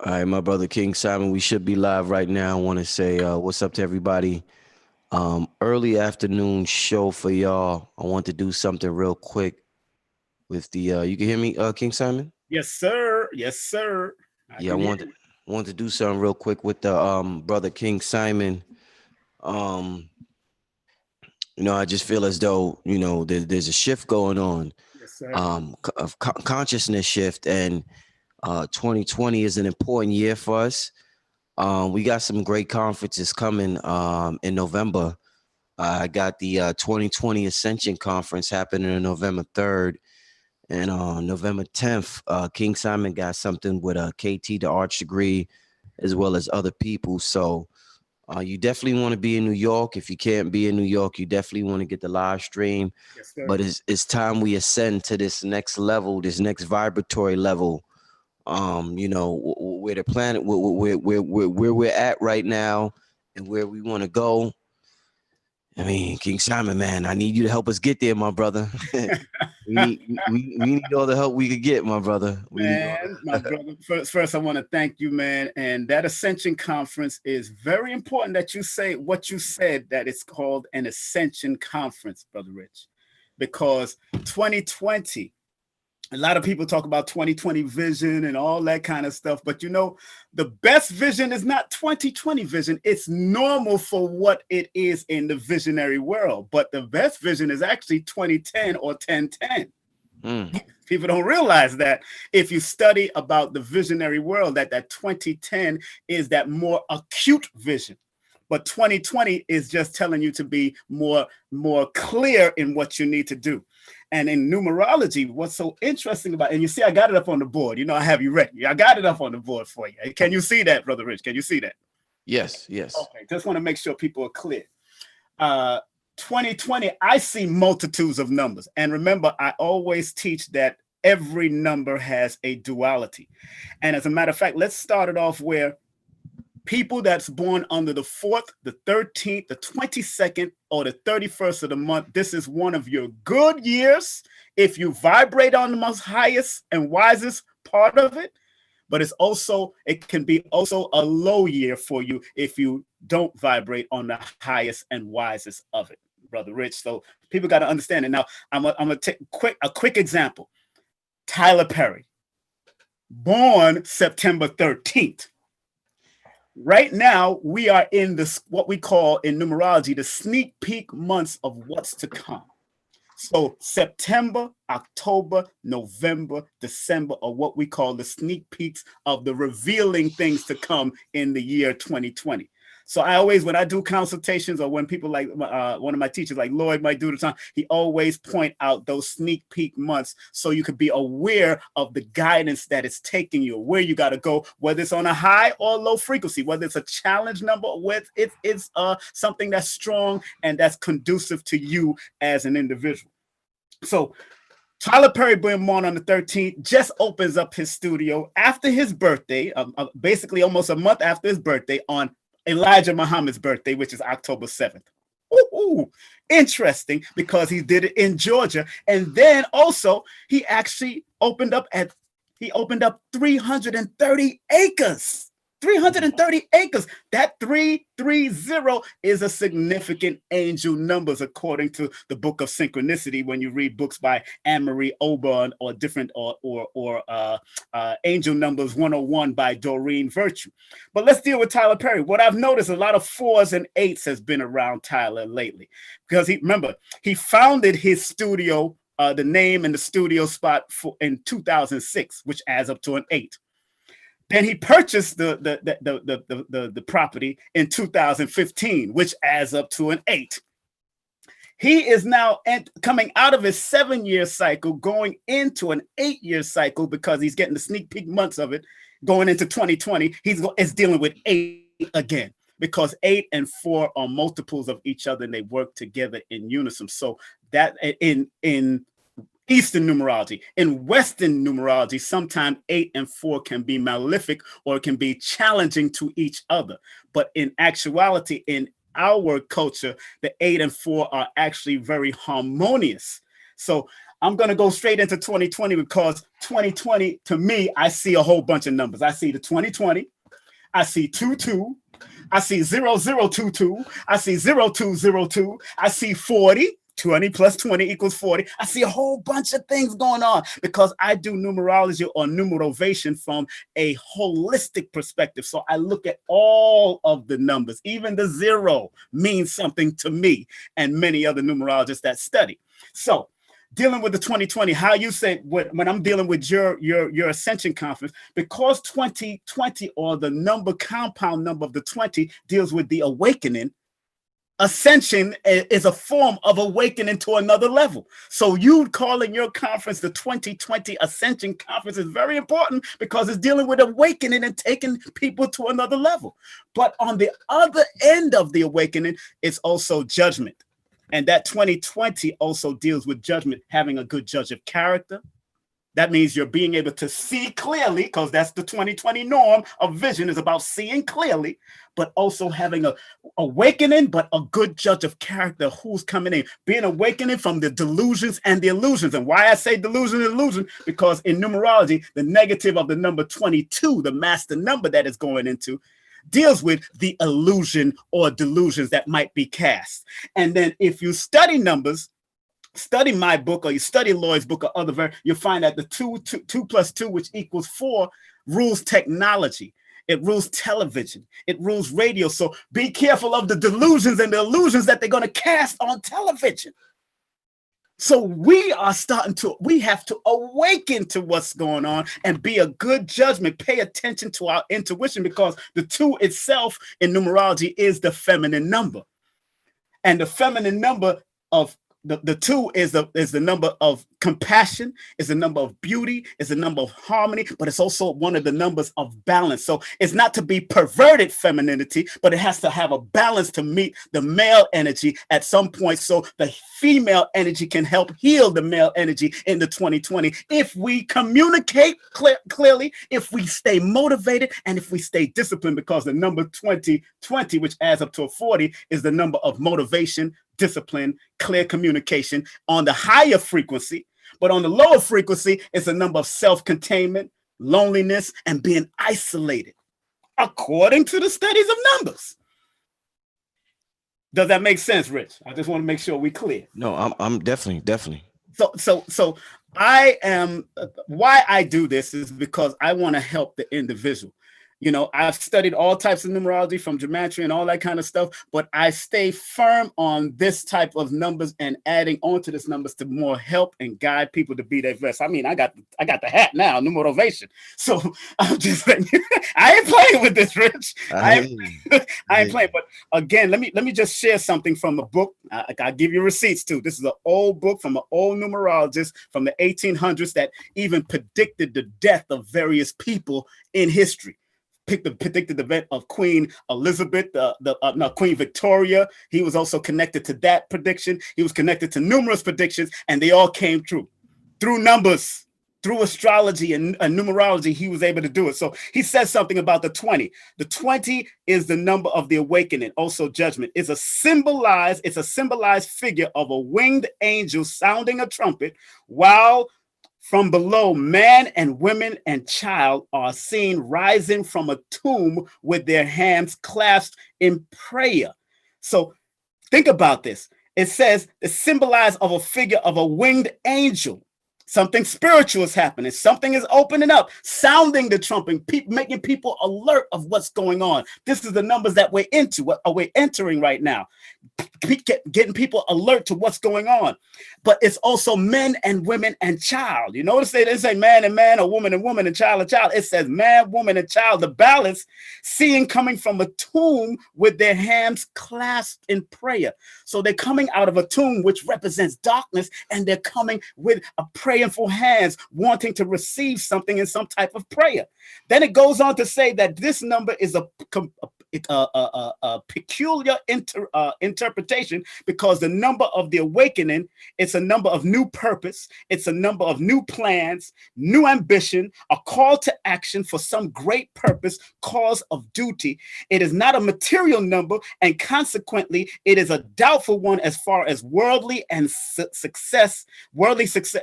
All right, my brother King Simon, we should be live right now. I want to say what's up to everybody. Early afternoon show for y'all. I want to do something real quick with the you can hear me, King Simon? Yes, sir. Yes, sir. I Yeah, I can hear want to you. want to do something real quick with the brother King Simon. Um, I just feel as though, there's a shift going on. Yes, sir. Consciousness shift, and 2020 is an important year for us. We got some great conferences coming in November. I got the 2020 Ascension Conference happening on November 3rd. And on November 10th, King Simon got something with a KT, the arch degree, as well as other people. So you definitely want to be in New York. If you can't be in New York, you definitely want to get the live stream. Yes, sir. But it's time we ascend to this next level, this next vibratory level. Where the planet, where we're at right now, and where we want to go. I mean, King Simon, man, I need you to help us get there, my brother. We need all the help we could get, my brother. We need all Man, my the brother. First, I want to thank you, man. And that Ascension Conference is very important that you say what you said, that it's called an Ascension Conference, Brother Rich, because 2020, a lot of people talk about 2020 vision and all that kind of stuff, but the best vision is not 2020 vision. It's normal for what it is in the visionary world, but the best vision is actually 2010 or 1010. Mm, People don't realize that if you study about the visionary world, that 2010 is that more acute vision, but 2020 is just telling you to be more clear in what you need to do. And in numerology, what's so interesting about, and you see, I got it up on the board. I have you ready. I got it up on the board for you. Can you see that, Brother Rich? Can you see that? yes, yes. Okay, just want to make sure people are clear. Uh, 2020, I see multitudes of numbers. And remember, I always teach that every number has a duality. And as a matter of fact, let's start it off where people that's born under the 4th, the 13th, the 22nd, or the 31st of the month, this is one of your good years if you vibrate on the most highest and wisest part of it. But it can be also a low year for you if you don't vibrate on the highest and wisest of it, Brother Rich. So people got to understand it. Now, I'm gonna take a quick example. Tyler Perry, born September 13th. Right now, we are in this what we call in numerology the sneak peek months of what's to come. So September, October, November, December are what we call the sneak peeks of the revealing things to come in the year 2020. So I always, when I do consultations or when people like one of my teachers, like Lloyd might do the time, he always point out those sneak peek months so you could be aware of the guidance that it's taking you, where you got to go, whether it's on a high or low frequency, whether it's a challenge number, whether it's something that's strong and that's conducive to you as an individual. So Tyler Perry, being born on the 13th, just opens up his studio after his birthday, basically almost a month after his birthday, on Elijah Muhammad's birthday, which is October 7th. Ooh, interesting, because he did it in Georgia. And then also he opened up 330 acres. 330 acres. That 330 is a significant angel numbers according to the book of synchronicity. When you read books by Anne-Marie Oberg or different Angel Numbers 101 by Doreen Virtue. But let's deal with Tyler Perry. What I've noticed, a lot of 4s and 8s has been around Tyler lately, because he founded his studio, the name and the studio spot in 2006, which adds up to an 8. Then he purchased the property in 2015, which adds up to an 8. He is now coming out of his 7-year cycle, going into an 8-year cycle, because he's getting the sneak peek months of it. Going into 2020, is dealing with 8 again, because 8 and 4 are multiples of each other and they work together in unison. So that in Eastern numerology. In Western numerology, sometimes 8 and 4 can be malefic or can be challenging to each other. But in actuality, in our culture, the 8 and 4 are actually very harmonious. So I'm going to go straight into 2020 because 2020, to me, I see a whole bunch of numbers. I see the 2020. I see 22. I see 0022. I see 0202. I see 40. 20 plus 20 equals 40. I see a whole bunch of things going on because I do numerology or numerovation from a holistic perspective. So I look at all of the numbers. Even the 0 means something to me and many other numerologists that study. So dealing with the 2020, how you say when I'm dealing with your Ascension Conference, because 2020 or the compound number of the 20 deals with the awakening. Ascension is a form of awakening to another level. So you calling your conference the 2020 Ascension Conference is very important because it's dealing with awakening and taking people to another level. But on the other end of the awakening, it's also judgment. And that 2020 also deals with judgment, having a good judge of character. That means you're being able to see clearly, because that's the 2020 norm of vision, is about seeing clearly, but also having a awakening, but a good judge of character who's coming in, being awakening from the delusions and the illusions. And why I say delusion and illusion, because in numerology, the negative of the number 22, the master number that is going into, deals with the illusion or delusions that might be cast. And then if you study numbers, study my book or you study Lloyd's book or other, you'll find that the 2 plus 2, which equals 4, rules technology. It rules television. It rules radio. So be careful of the delusions and the illusions that they're going to cast on television. So we have to awaken to what's going on and be a good judgment. Pay attention to our intuition, because the 2 itself in numerology is the feminine number. And the feminine number of the 2 is the number of compassion, is the number of beauty, is the number of harmony, but it's also one of the numbers of balance. So it's not to be perverted femininity, but it has to have a balance to meet the male energy at some point, so the female energy can help heal the male energy in the 2020. If we communicate clearly, if we stay motivated, and if we stay disciplined, because the number 2020, which adds up to a 40, is the number of motivation, discipline, clear communication on the higher frequency. But on the lower frequency, it's a number of self-containment, loneliness, and being isolated, according to the studies of numbers. Does that make sense, Rich? I just want to make sure we're clear. No, I'm definitely. So I am, why I do this is because I want to help the individual. You know, I've studied all types of numerology from gematria and all that kind of stuff, but I stay firm on this type of numbers and adding on to this numbers to more help and guide people to be their best. I mean, I got the hat now, numerovation. So I'm just saying, I ain't playing with this, Rich. I ain't playing. But again, let me just share something from the book. I'll give you receipts too. This is an old book from an old numerologist from the 1800s that even predicted the death of various people in history. Predicted the event of Queen Elizabeth, Queen Victoria. He was also connected to that prediction. He was connected to numerous predictions, and they all came true through numbers, through astrology and numerology. He was able to do it. So he says something about the 20. The 20 is the number of the awakening, also judgment. It's a symbolized figure of a winged angel sounding a trumpet, while from below, man and women and child are seen rising from a tomb with their hands clasped in prayer. So think about this. It says it's symbolized of a figure of a winged angel. Something spiritual is happening. Something is opening up, sounding the trumpet, making people alert of what's going on. This is the numbers that we're entering right now, getting people alert to what's going on. But it's also men and women and child. You notice they didn't say man and man, or woman and woman, and child and child. It says man, woman, and child. The balance, seeing coming from a tomb with their hands clasped in prayer. So they're coming out of a tomb, which represents darkness, and they're coming with a prayerful hands, wanting to receive something in some type of prayer. Then it goes on to say that this number is peculiar interpretation, because the number of the awakening, it's a number of new purpose, it's a number of new plans, new ambition, a call to action for some great purpose, cause of duty. It is not a material number, and consequently, it is a doubtful one as far as worldly and success,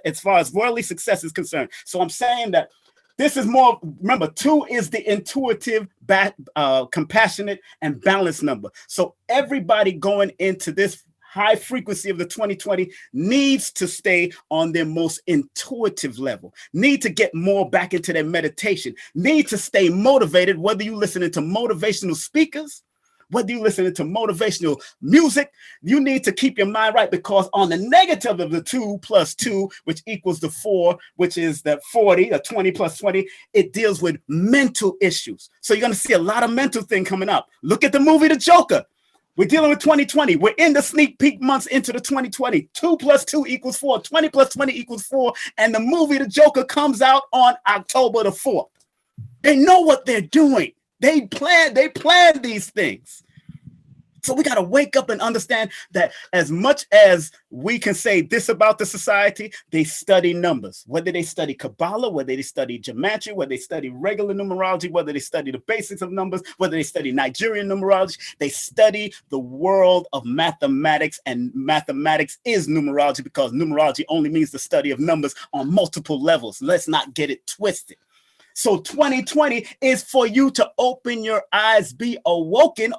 as far as worldly success is concerned. So I'm saying that this is more, remember, 2 is the intuitive, compassionate, and balanced number. So everybody going into this high frequency of the 2020 needs to stay on their most intuitive level, need to get more back into their meditation, need to stay motivated, whether you're listening to motivational speakers, whether you're listening to motivational music. You need to keep your mind right, because on the negative of the 2 plus 2, which equals the 4, which is the 40, 20 plus 20, it deals with mental issues. So you're going to see a lot of mental thing coming up. Look at the movie The Joker. We're dealing with 2020. We're in the sneak peek months into the 2020. 2 plus 2 equals 4. 20 plus 20 equals 4. And the movie The Joker comes out on October the 4th. They know what they're doing. They plan these things. So we got to wake up and understand that as much as we can say this about the society, they study numbers, whether they study Kabbalah, whether they study gematria, whether they study regular numerology, whether they study the basics of numbers, whether they study Nigerian numerology, they study the world of mathematics, and mathematics is numerology, because numerology only means the study of numbers on multiple levels. Let's not get it twisted. So 2020 is for you to open your eyes, be awaken,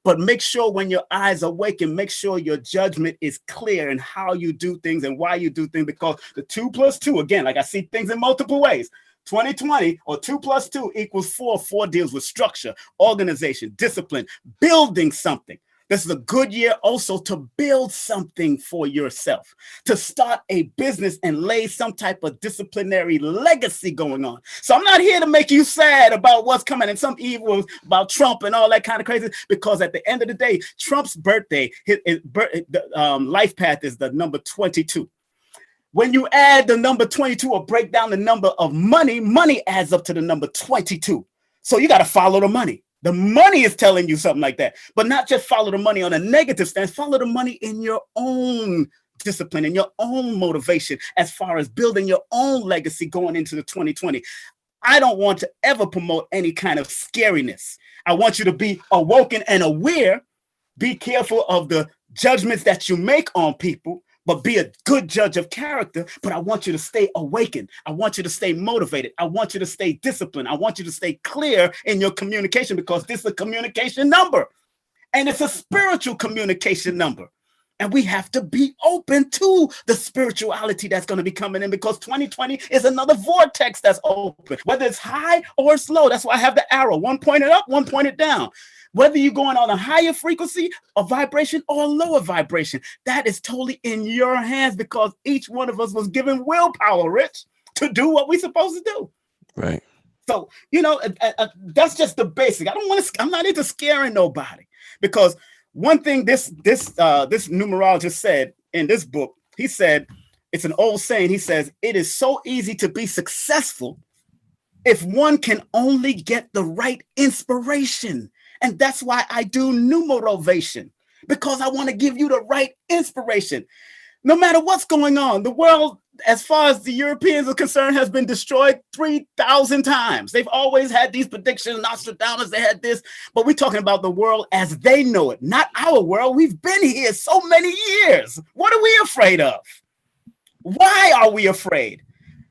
but make sure when your eyes awaken, make sure your judgment is clear in how you do things and why you do things, because the 2 plus 2, again, like I see things in multiple ways. 2020 or 2 plus 2 equals 4. 4 deals with structure, organization, discipline, building something. This is a good year also to build something for yourself, to start a business and lay some type of disciplinary legacy going on. So I'm not here to make you sad about what's coming and some evil about Trump and all that kind of crazy, because at the end of the day, Trump's birthday, his life path is the number 22. When you add the number 22 or break down the number of money, money adds up to the number 22. So you got to follow the money. The money is telling you something like that, but not just follow the money on a negative stance, follow the money in your own discipline, in your own motivation, as far as building your own legacy going into the 2020. I don't want to ever promote any kind of scariness. I want you to be awoken and aware, be careful of the judgments that you make on people, but be a good judge of character. But I want you to stay awakened. I want you to stay motivated. I want you to stay disciplined. I want you to stay clear in your communication, because this is a communication number, and it's a spiritual communication number. And we have to be open to the spirituality that's going to be coming in, because 2020 is another vortex that's open, whether it's high or it's low. That's why I have the arrow, one pointed up, one pointed down. Whether you're going on a higher frequency, a vibration, or a lower vibration, that is totally in your hands, because each one of us was given willpower, Rich, to do what we're supposed to do. Right. So, that's just the basic. I'm not into scaring nobody, because one thing this numerologist said in this book, he said, it's an old saying. He says, it is so easy to be successful if one can only get the right inspiration. And that's why I do numerovation, because I want to give you the right inspiration. No matter what's going on, the world, as far as the Europeans are concerned, has been destroyed 3,000 times. They've always had these predictions, Nostradamus, they had this, but we're talking about the world as they know it, not our world. We've been here so many years. What are we afraid of? Why are we afraid?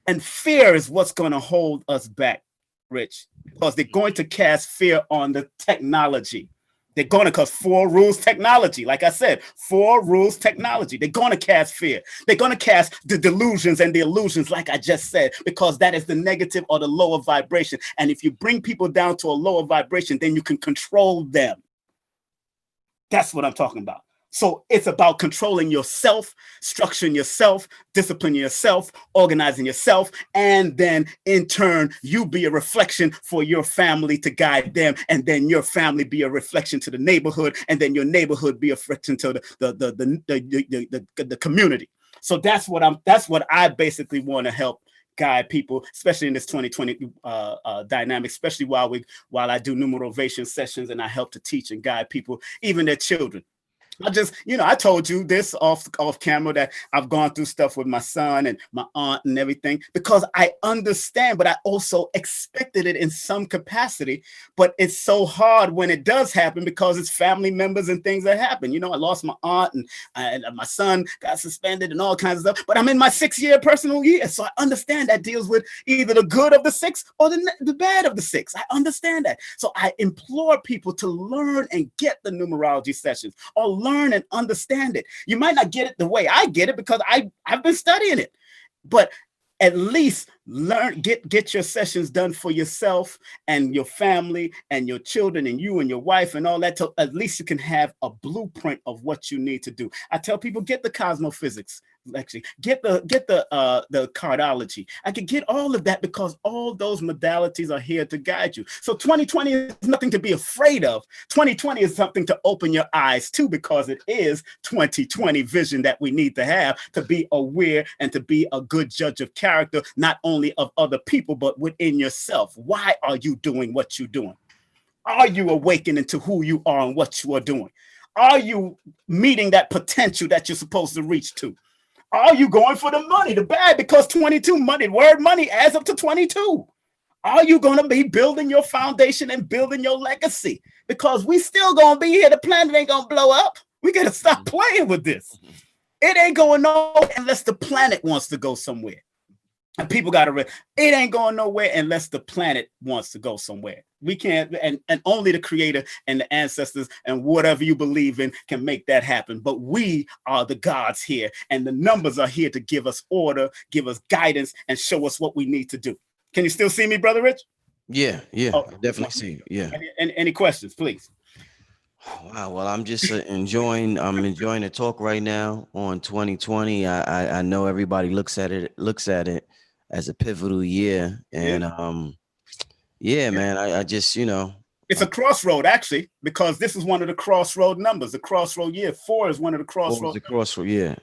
And fear is what's going to hold us back, Rich, because they're going to cast fear on the technology. They're going to, because 4 rules technology. Like I said, 4 rules technology. They're going to cast fear. They're going to cast the delusions and the illusions, like I just said, because that is the negative or the lower vibration. And if you bring people down to a lower vibration, then you can control them. That's what I'm talking about. So it's about controlling yourself, structuring yourself, disciplining yourself, organizing yourself, and then in turn, you be a reflection for your family to guide them, and then your family be a reflection to the neighborhood, and then your neighborhood be a reflection to the community. So that's what I basically want to help guide people, especially in this 2020 dynamic, especially while I do numerovation sessions and I help to teach and guide people, even their children. I just, I told you this off camera that I've gone through stuff with my son and my aunt and everything because I understand, but I also expected it in some capacity. But it's so hard when it does happen because it's family members and things that happen. I lost my aunt and my son got suspended and all kinds of stuff. But I'm in my 6-year personal year, so I understand that deals with either the good of the 6 or the bad of the 6. I understand that. So I implore people to learn and get the numerology sessions or learn and understand it. You might not get it the way I get it because I've been studying it, but at least learn, get your sessions done for yourself and your family and your children and you and your wife and all that. So at least you can have a blueprint of what you need to do. I tell people, get the cosmophysics. Actually, get the cardology. I could get all of that because all those modalities are here to guide you. So 2020 is nothing to be afraid of. 2020 is something to open your eyes to because it is 2020 vision that we need to have to be aware and to be a good judge of character, not only of other people, but within yourself. Why are you doing what you're doing? Are you awakening to who you are and what you are doing? Are you meeting that potential that you're supposed to reach to? Are you going for the money, the bad? Because 22 money, word money adds up to 22. Are you going to be building your foundation and building your legacy? Because we still going to be here. The planet ain't going to blow up. We got to stop playing with this. It ain't going nowhere unless the planet wants to go somewhere. And people got to, it ain't going nowhere unless the planet wants to go somewhere. We can't, and only the creator and the ancestors and whatever you believe in can make that happen. But we are the gods here, and the numbers are here to give us order, give us guidance, and show us what we need to do. Can you still see me, Brother Rich? Yeah, I definitely see you. Yeah. Any questions, please? Wow. Well, I'm just enjoying the talk right now on 2020. I know everybody looks at it as a pivotal year, and man, I just it's a crossroad actually, because this is one of the crossroad numbers. The crossroad year 4 is one of the crossroads.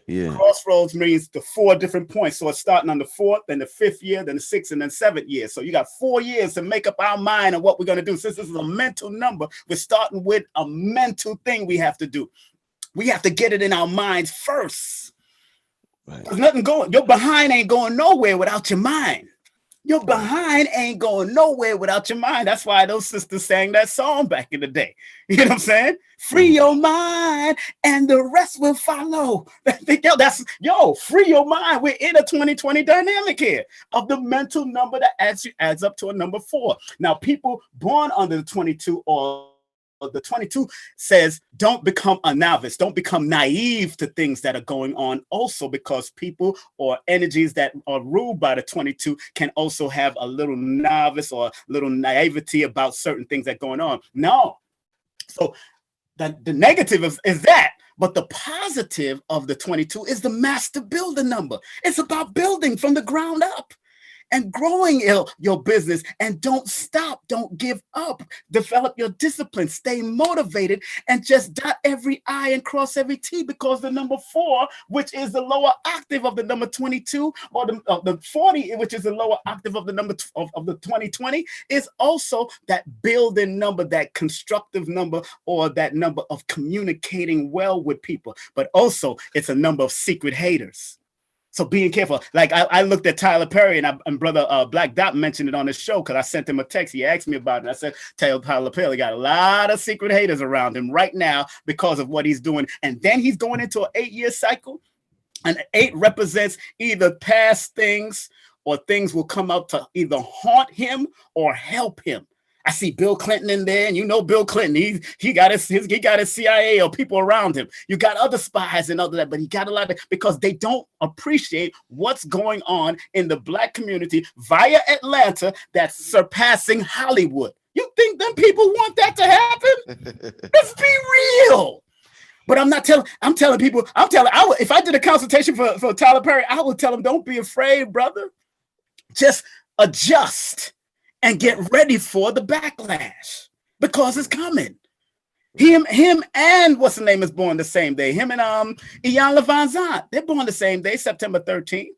Yeah. Crossroads means the 4 different points. So it's starting on the 4th, then the 5th year, then the 6th, and then 7th year. So you got 4 years to make up our mind on what we're going to do. Since this is a mental number, we're starting with a mental thing we have to do. We have to get it in our minds first. Right. There's nothing going. Your behind ain't going nowhere without your mind. Your behind ain't going nowhere without your mind. That's why those sisters sang that song back in the day. You know what I'm saying? Free your mind and the rest will follow. Free your mind. We're in a 2020 dynamic here of the mental number that adds up to a number 4. Now, people born under the 22 or the 22 says, don't become a novice. Don't become naive to things that are going on. Also, because people or energies that are ruled by the 22 can also have a little novice or a little naivety about certain things that are going on. No. So the negative is that. But the positive of the 22 is the master builder number. It's about building from the ground up and growing your business, and don't stop, don't give up, develop your discipline, stay motivated, and just dot every I and cross every T, because the number 4, which is the lower octave of the number 22, or the 40, which is the lower octave of the number of the 2020, is also that building number, that constructive number, or that number of communicating well with people. But also it's a number of secret haters. So being careful. Like I looked at Tyler Perry, and brother Black Dot mentioned it on his show because I sent him a text. He asked me about it. I said, Tyler Perry got a lot of secret haters around him right now because of what he's doing. And then he's going into an 8-year cycle. And 8 represents either past things or things will come up to either haunt him or help him. I see Bill Clinton in there, and Bill Clinton. He got his CIA or people around him. You got other spies and other that, but he got a lot of, because they don't appreciate what's going on in the Black community via Atlanta that's surpassing Hollywood. You think them people want that to happen? Let's be real. But I'm telling people, if I did a consultation for Tyler Perry, I would tell him, don't be afraid, brother. Just adjust and get ready for the backlash, because it's coming. Him and what's the name is born the same day. Him and Ian Levanzant, they're born the same day, September 13th.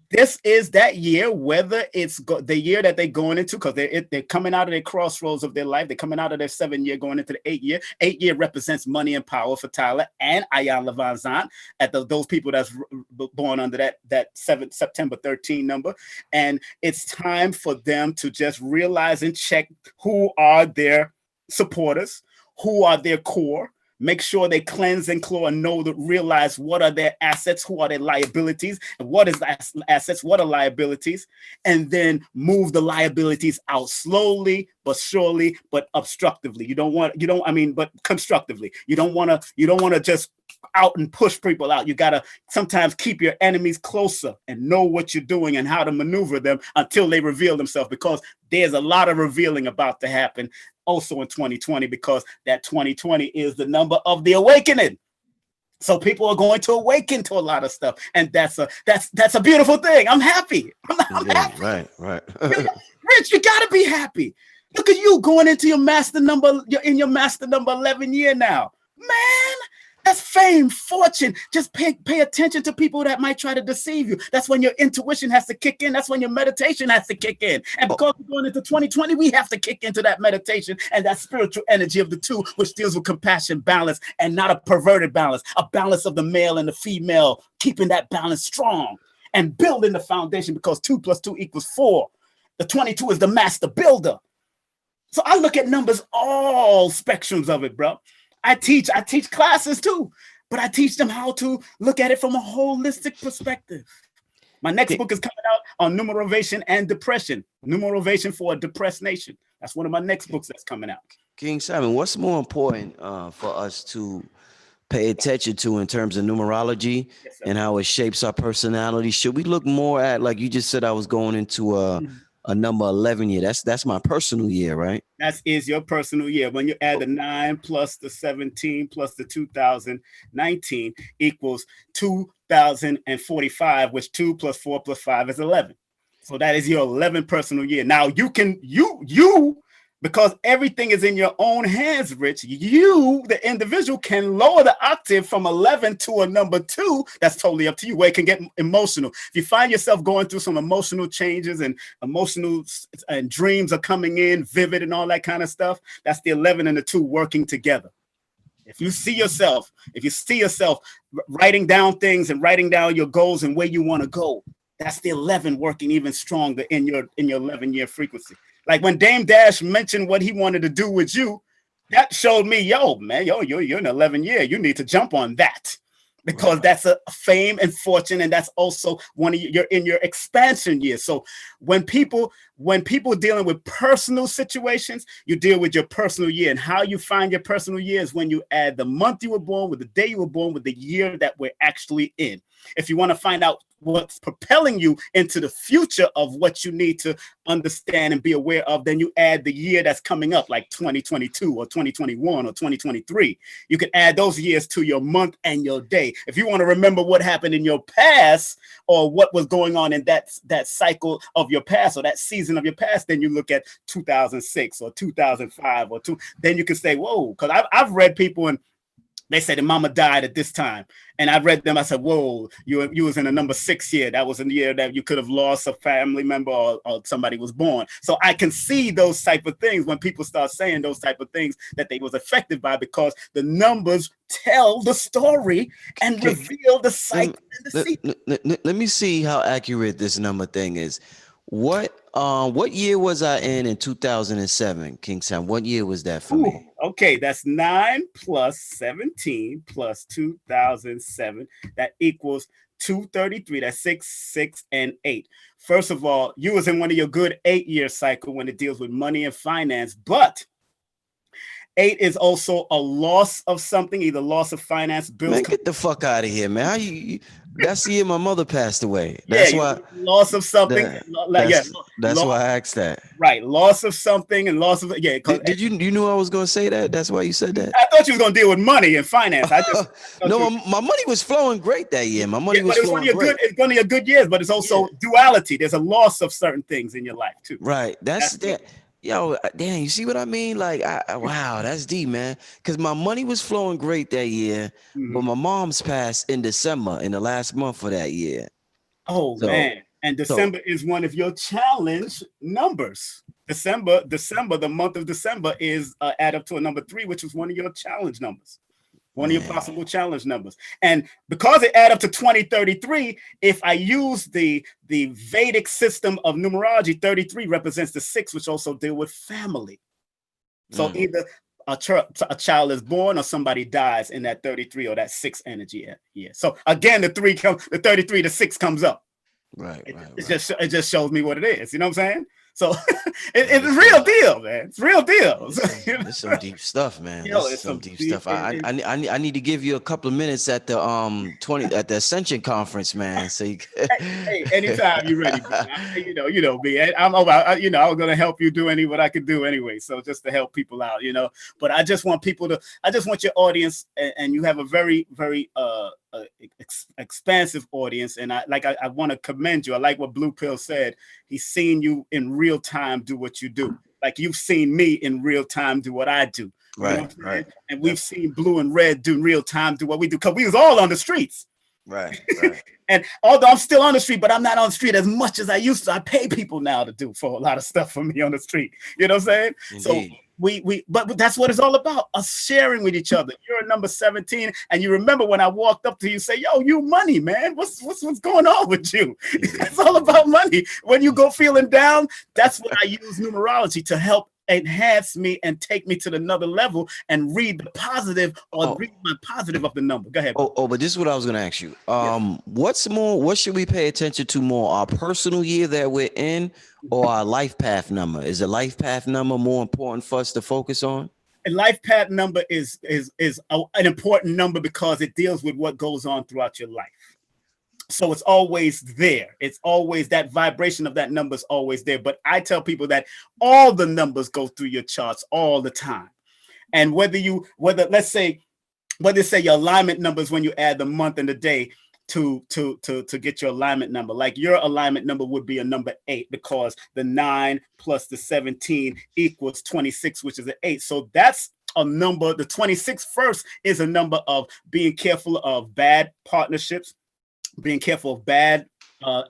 this is that year, whether it's the year that they're going into, because they're coming out of their crossroads of their life. They're coming out of their 7-year, going into the 8-year. 8-year represents money and power for Tyler and Ayan Levanzant, at those people that's born under that 7 September 13 number. And it's time for them to just realize and check who are their supporters, who are their core. Make sure they cleanse and claw and realize what are their assets, who are their liabilities, and what is assets, what are liabilities, and then move the liabilities out slowly but surely, but obstructively. But constructively. You don't want to just out and push people out. You got to sometimes keep your enemies closer and know what you're doing and how to maneuver them until they reveal themselves, because there's a lot of revealing about to happen also in 2020, because that 2020 is the number of the awakening. So people are going to awaken to a lot of stuff, and that's a beautiful thing. I'm happy. I'm happy. Right. Rich, you gotta be happy. Look at you going into your master number. You're in your master number 11 year now, man. That's fame, fortune. Just pay attention to people that might try to deceive you. That's when your intuition has to kick in. That's when your meditation has to kick in. And because we're going into 2020, we have to kick into that meditation and that spiritual energy of the two, which deals with compassion, balance, and not a perverted balance, a balance of the male and the female, keeping that balance strong and building the foundation, because 2 + 2 = 4. The 22 is the master builder. So I look at numbers, all spectrums of it, bro. I teach classes too, but I teach them how to look at it from a holistic perspective. My next book is coming out on numerovation and depression. Numerovation for a depressed nation. That's one of my next books that's coming out. King Simon, what's more important for us to pay attention to in terms of numerology and how it shapes our personality? Should we look more at, like you just said, I was going into a number 11 year. That's my personal year, right? That is your personal year. When you add the 9 plus the 17 plus the 2019 equals 2045, which 2 + 4 + 5 is 11. So that is your 11 personal year. Now you can, because everything is in your own hands, Rich, you, the individual, can lower the octave from 11 to a number 2. That's totally up to you, where it can get emotional. If you find yourself going through some emotional changes and and dreams are coming in vivid and all that kind of stuff, that's the 11 and the 2 working together. If you see yourself writing down things and writing down your goals and where you want to go, that's the 11 working even stronger in your 11-year frequency. Like when Dame Dash mentioned what he wanted to do with you, that showed me, you're in 11 year. You need to jump on that, because that's a fame and fortune, and that's also you're in your expansion year. So when people dealing with personal situations, you deal with your personal year, and how you find your personal year is when you add the month you were born with the day you were born with the year that we're actually in. If you want to find out what's propelling you into the future of what you need to understand and be aware of, then you add the year that's coming up, like 2022 or 2021 or 2023. You can add those years to your month and your day. If you want to remember what happened in your past or what was going on in that cycle of your past or that season of your past, then you look at 2006 or 2005 or then you can say, whoa, because I've read people and they said, the mama died at this time. And I read them. I said, whoa, you was in a number 6 year. That was a year that you could have lost a family member or somebody was born. So I can see those type of things when people start saying those type of things that they was affected by, because the numbers tell the story and reveal the cycle and the secret. Let me see how accurate this number thing is. What year was I in 2007, King Sam? What year was that for me? Okay, that's 9 plus 17 plus 2007. That equals 233. That's 6, 6, and 8. First of all, you was in one of your good 8-year cycle when it deals with money and finance, but 8 is also a loss of something, either loss of finance, bills. Man, get the fuck out of here, man. How you that's the year my mother passed away. That's why loss of something. That's why I asked that. Right, loss of something and loss of Did you knew I was gonna say that? That's why you said that. I thought you was gonna deal with money and finance. No, my money was flowing great that year. My money was flowing great. It's one of your good years, but it's also duality. There's a loss of certain things in your life too. Right. That's that. Yo, damn, you see what I mean? Like, wow, that's deep, man. Because my money was flowing great that year, but my mom's passed in December, in the last month of that year. Oh So, man. And so December is one of your challenge numbers. December, the month of December is add up to a number 3, which is one of your challenge numbers. One of your man, possible challenge numbers. And because it add up to 2033, if I use the Vedic system of numerology, 33 represents the 6, which also deal with family. So either a child is born or somebody dies in that 33 or that 6 energy. Yeah. So again, the 33, the 6 comes up. right, It just shows me what it is. You know what I'm saying? So it's man, real deal, man. It's real deal. it's some deep stuff, man. Yo, This is it's some some deep deep. stuff. I need to give you a couple of minutes at the 20 at the Ascension Conference, man. So you Hey, anytime you're ready, bro. You know me. I'm about, I was gonna help you do what I could do anyway. So just to help people out, But I just want your audience, and you have a very, very expansive audience, and I want to commend you. I like what Blue Pill said. He's seen you in real time do what you do. Like you've seen me in real time do what I do. You know what I'm saying? right. And we've seen Blue and Red do in real time do what we do, because we was all on the streets. Right. And although I'm still on the street, but I'm not on the street as much as I used to. I pay people now to do for a lot of stuff for me on the street. You know what I'm saying? Indeed. So but that's what it's all about, us sharing with each other. You're a number 17, and you remember when I walked up to you, say, yo, you money, man. What's going on with you? It's all about money. When you go feeling down, that's when I use numerology to help enhance me and take me to another level and read the positive read my positive of the number. Go ahead. But this is what I was going to ask you. What should we pay attention to more? Our personal year that we're in, or our life path number? Is the life path number more important for us to focus on? A life path number is an important number because it deals with what goes on throughout your life. So it's always there. It's always that vibration of that number is always there. But I tell people that all the numbers go through your charts all the time. And let's say your alignment numbers, when you add the month and the day to get your alignment number, like your alignment number would be a number 8, because the 9 plus the 17 equals 26, which is an 8. So that's a number. The 26 first is a number of being careful of bad partnerships, being careful of bad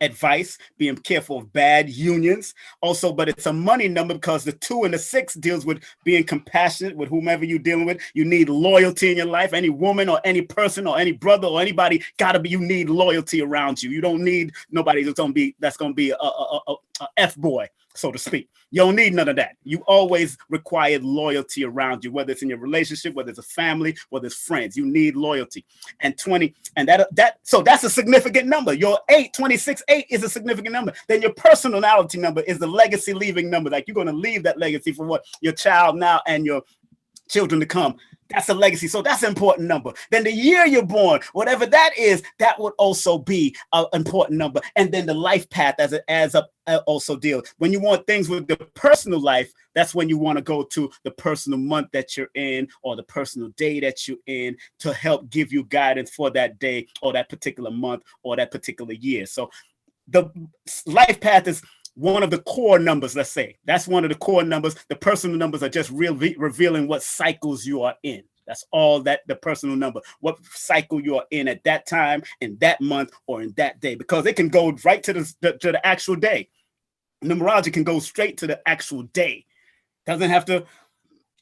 advice, being careful of bad unions. Also, but it's a money number because the 2 and the 6 deals with being compassionate with whomever you're dealing with. You need loyalty in your life. Any woman or any person or any brother or anybody you need loyalty around you. You don't need nobody that's gonna be a F-boy, so to speak. You don't need none of that. You always require loyalty around you, whether it's in your relationship, whether it's a family, whether it's friends. You need loyalty. And 20, and so that's a significant number. Your 26, 8 is a significant number. Then your personality number is the legacy leaving number. Like you're going to leave that legacy for what your child now and your children to come. That's a legacy. So that's an important number. Then the year you're born, whatever that is, that would also be an important number. And then the life path as it adds up also deal. When you want things with the personal life, that's when you want to go to the personal month that you're in or the personal day that you're in to help give you guidance for that day or that particular month or that particular year. So the life path is one of the core numbers, let's say. That's one of the core numbers. The personal numbers are just revealing what cycles you are in. That's all that the personal number, what cycle you are in at that time, in that month, or in that day, because it can go right to the actual day. Numerology can go straight to the actual day. Doesn't have to,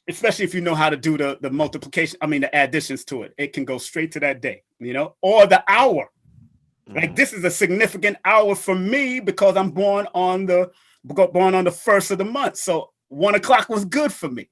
especially if you know how to do the multiplication, the additions to it. It can go straight to that day, or the hour. Like this is a significant hour for me because I'm born on the 1st of the month. So 1 o'clock was good for me.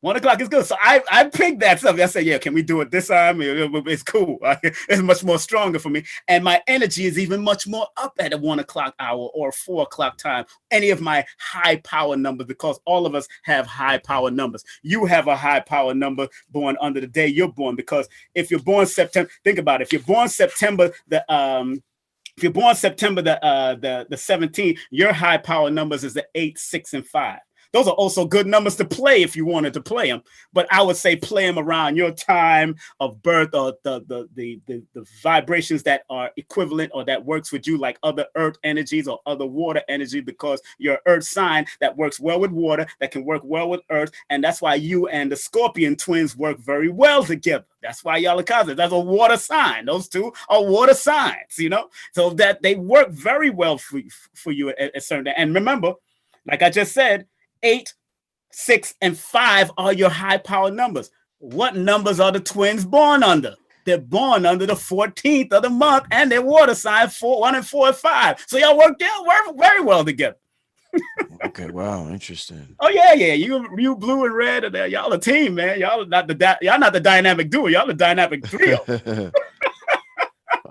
1 o'clock is good. So I picked that stuff. I said, yeah, can we do it this time? It's cool. It's much more stronger for me. And my energy is even much more up at a 1 o'clock hour or 4 o'clock time. Any of my high power numbers, because all of us have high power numbers. You have a high power number born under the day you're born, because if you're born September, think about it. If you're born September, the 17th, your high power numbers is the 8, 6, and 5. Those are also good numbers to play if you wanted to play them. But I would say play them around your time of birth, or the vibrations that are equivalent or that works with you, like other earth energies or other water energy, because you're an earth sign that works well with water, that can work well with earth. And that's why you and the Scorpion twins work very well together. That's why y'all are cousins. That's a water sign. Those two are water signs, you know, so that they work very well for you at certain. And remember, like I just said, 8, 6, and 5 are your high power numbers. What numbers are the twins born under? They're born under the 14th of the month, and they're water sign 1 and 4 and 5. So y'all work very well together. Okay, wow, interesting. Oh yeah. You blue and red, and y'all a team, man. Y'all not the dynamic duo. Y'all the dynamic trio.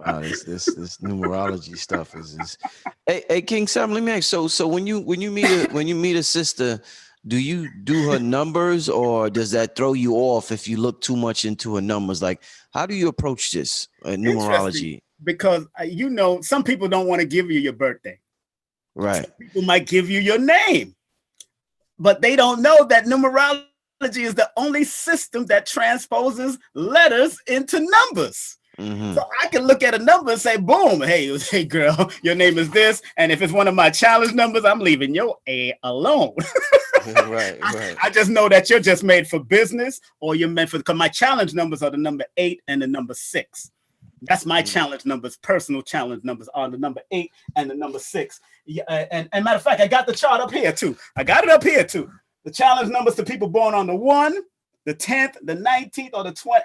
Wow, this numerology stuff is. Hey, King Sam, let me ask. So when you meet a sister, do you do her numbers, or does that throw you off if you look too much into her numbers? Like, how do you approach this numerology? Because you know, some people don't want to give you your birthday. Right. Some people might give you your name, but they don't know that numerology is the only system that transposes letters into numbers. Mm-hmm. So I can look at a number and say, boom, hey girl, your name is this. And if it's one of my challenge numbers, I'm leaving your A alone. Right. I just know that you're just made for business, or you're meant for, because my challenge numbers are the number 8 and the number 6. That's my challenge numbers. Personal challenge numbers are the number 8 and the number 6. Yeah, and matter of fact, I got the chart up here too. The challenge numbers to people born on the 1, the 10th, the 19th, or the 20,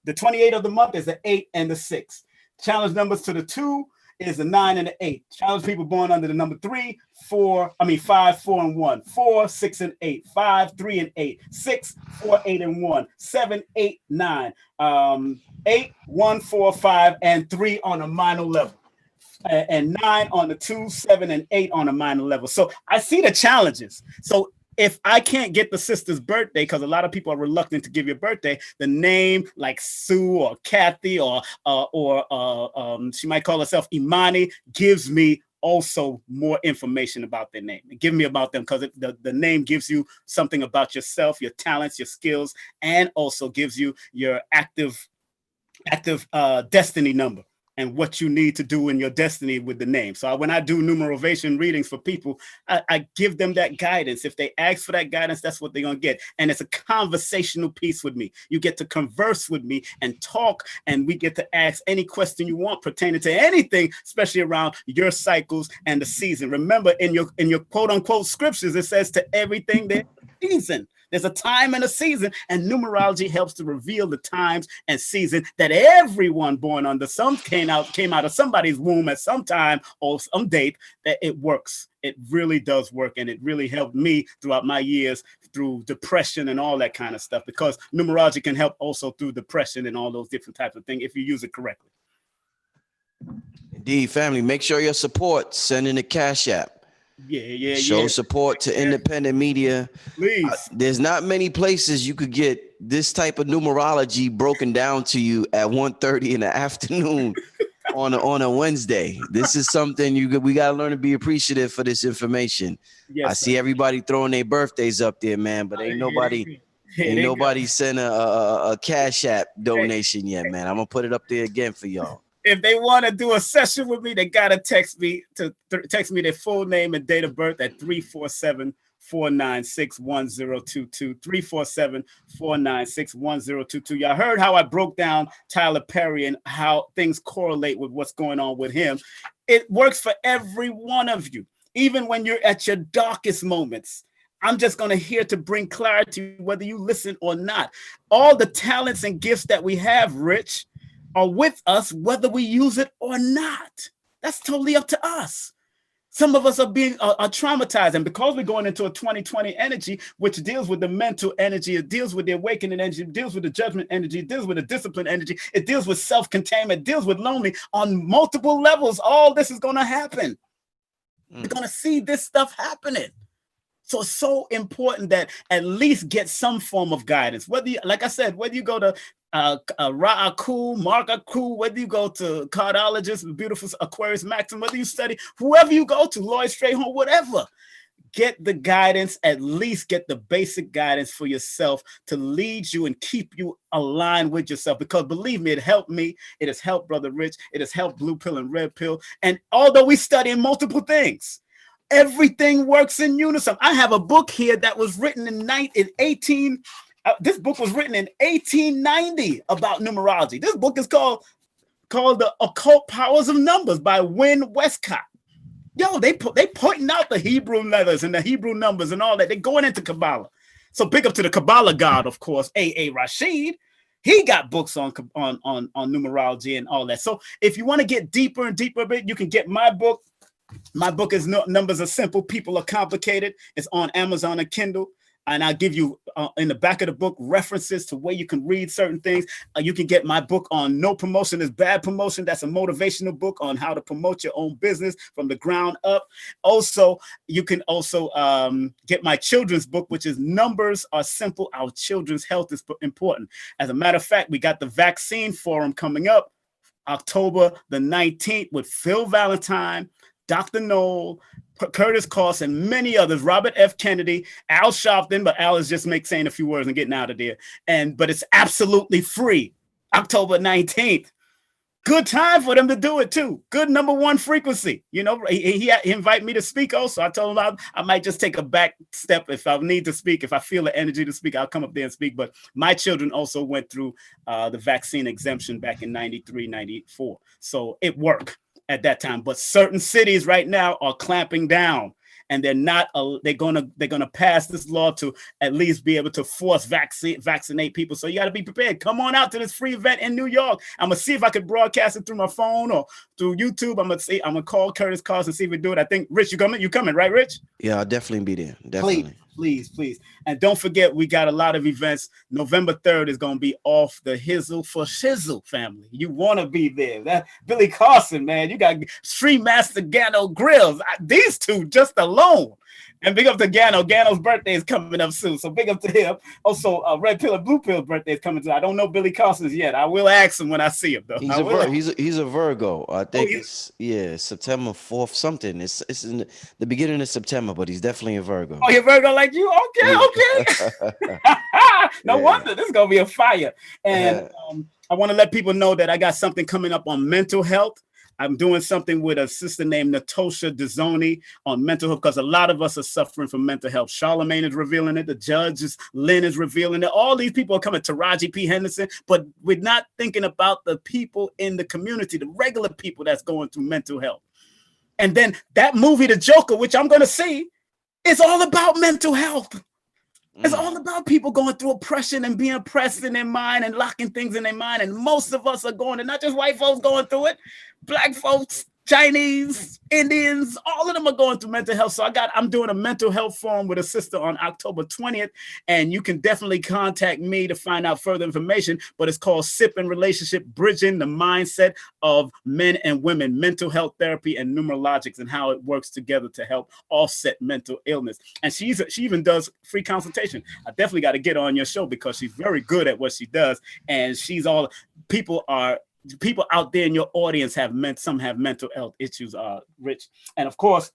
the 28th of the month is the 8 and the 6. Challenge numbers to the 2 is the 9 and the 8. Challenge people born under the number 5, 4, and 1, 4, 6, and 8, 5, 3, and 8, 6, 4, 8, and 1, 7, 8, 9, 8, 1, 4, 5, and 3 on a minor level. And 9 on the 2, 7, and 8 on a minor level. So I see the challenges. So if I can't get the sister's birthday, because a lot of people are reluctant to give your birthday, the name like Sue or Kathy or she might call herself Imani gives me also more information about their name. Give me about them, because the name gives you something about yourself, your talents, your skills, and also gives you your active destiny number and what you need to do in your destiny with the name. So when I do numerovation readings for people, I give them that guidance. If they ask for that guidance, that's what they're going to get. And it's a conversational piece with me. You get to converse with me and talk, and we get to ask any question you want pertaining to anything, especially around your cycles and the season. Remember, in your quote unquote scriptures, it says to everything there's a season. There's a time and a season, and numerology helps to reveal the times and season that everyone born under some came out of somebody's womb at some time or some date, that it works. It really does work, and it really helped me throughout my years through depression and all that kind of stuff, because numerology can help also through depression and all those different types of things if you use it correctly. Indeed, family, make sure your support, send in the Cash App. Show support to independent media. Please. There's not many places you could get this type of numerology broken down to you at 1:30 in the afternoon on a Wednesday. This is something we got to learn to be appreciative for this information. Yes, I see everybody throwing their birthdays up there, man, but ain't nobody sent a Cash App donation yet, man. I'm gonna put it up there again for y'all. If they want to do a session with me, they gotta text me their full name and date of birth at 347-496-1022. 347-496-1022. Y'all heard how I broke down Tyler Perry and how things correlate with what's going on with him. It works for every one of you, even when you're at your darkest moments. I'm just going to here to bring clarity, whether you listen or not. All the talents and gifts that we have, Rich, are with us, whether we use it or not. That's totally up to us. Some of us are being traumatized, and because we're going into a 2020 energy, which deals with the mental energy, it deals with the awakening energy, it deals with the judgment energy, it deals with the discipline energy, it deals with self-containment, it deals with lonely on multiple levels. All this is going to happen. We're going to see this stuff happening. So it's so important that at least get some form of guidance. Whether you, like I said, whether you go to Ra'aku, Mark Aku, whether you go to cardiologist, beautiful Aquarius Maxim, whether you study, whoever you go to, Lloyd Strayhorn, whatever, get the guidance, at least get the basic guidance for yourself to lead you and keep you aligned with yourself. Because believe me, it helped me. It has helped Brother Rich. It has helped Blue Pill and Red Pill. And although we study in multiple things, everything works in unison. I have a book here that was written in 18. This book was written in 1890 about numerology. This book is called The Occult Powers of Numbers by Wynne Westcott. Yo, they pointing out the Hebrew letters and the Hebrew numbers and all that. They're going into Kabbalah. So big up to the Kabbalah god, of course, A.A. Rashid. He got books on numerology and all that. So if you want to get deeper and deeper a bit, you can get my book. My book is Numbers Are Simple, People Are Complicated. It's on Amazon and Kindle. And I'll give you in the back of the book references to where you can read certain things. You can get my book on No Promotion is Bad Promotion. That's a motivational book on how to promote your own business from the ground up. Also, you can also get my children's book, which is Numbers Are Simple. Our children's health is important. As a matter of fact, we got the vaccine forum coming up October the 19th with Phil Valentine, Dr. Knoll, Curtis Koss, and many others, Robert F. Kennedy, Al Sharpton, but Al is just saying a few words and getting out of there. But it's absolutely free, October 19th. Good time for them to do it too. Good #1 frequency. You know, he invited me to speak also. I told him I might just take a back step if I need to speak. If I feel the energy to speak, I'll come up there and speak. But my children also went through the vaccine exemption back in 93, 94. So it worked at that time, but certain cities right now are clamping down, and they're gonna pass this law to at least be able to force vaccinate people. So you got to be prepared. Come on out to this free event in New York. I'm gonna see if I could broadcast it through my phone or through YouTube. I'm gonna call Curtis Koss and see if we do it. I think Rich, you coming, right, Rich? Yeah, I'll definitely be there. Definitely. Please. And don't forget, we got a lot of events. November 3rd is going to be off the Hizzle for Shizzle family. You want to be there. That Billy Carson, man. You got Street Master Gano Grills. These two just alone. And big up to Gano. Gano's birthday is coming up soon. So big up to him. Also, Red Pill and Blue Pill's birthday is coming to. I don't know Billy Carson's yet. I will ask him when I see him, though. He's a Virgo. I think it's September 4th, something. It's in the beginning of September, but he's definitely a Virgo. Oh, you're Virgo like you? Okay. No wonder. This is going to be a fire. And I want to let people know that I got something coming up on mental health. I'm doing something with a sister named Natosha Dezzoni on mental health, because a lot of us are suffering from mental health. Charlemagne is revealing it. The judges, Lynn is revealing it. All these people are coming. Taraji P. Henderson, but we're not thinking about the people in the community, the regular people that's going through mental health. And then that movie, The Joker, which I'm going to see, is all about mental health. It's all about people going through oppression and being oppressed in their mind and locking things in their mind. And most of us are going, and not just white folks going through it, black folks, Chinese, Indians, all of them are going through mental health. So I'm doing a mental health forum with a sister on October 20th. And you can definitely contact me to find out further information. But it's called SIP and Relationship, Bridging the Mindset of Men and Women, Mental Health Therapy and Numerologics, and how it works together to help offset mental illness. And she even does free consultation. I definitely got to get her on your show because she's very good at what she does. And people out there in your audience have mental health issues, Rich. And of course,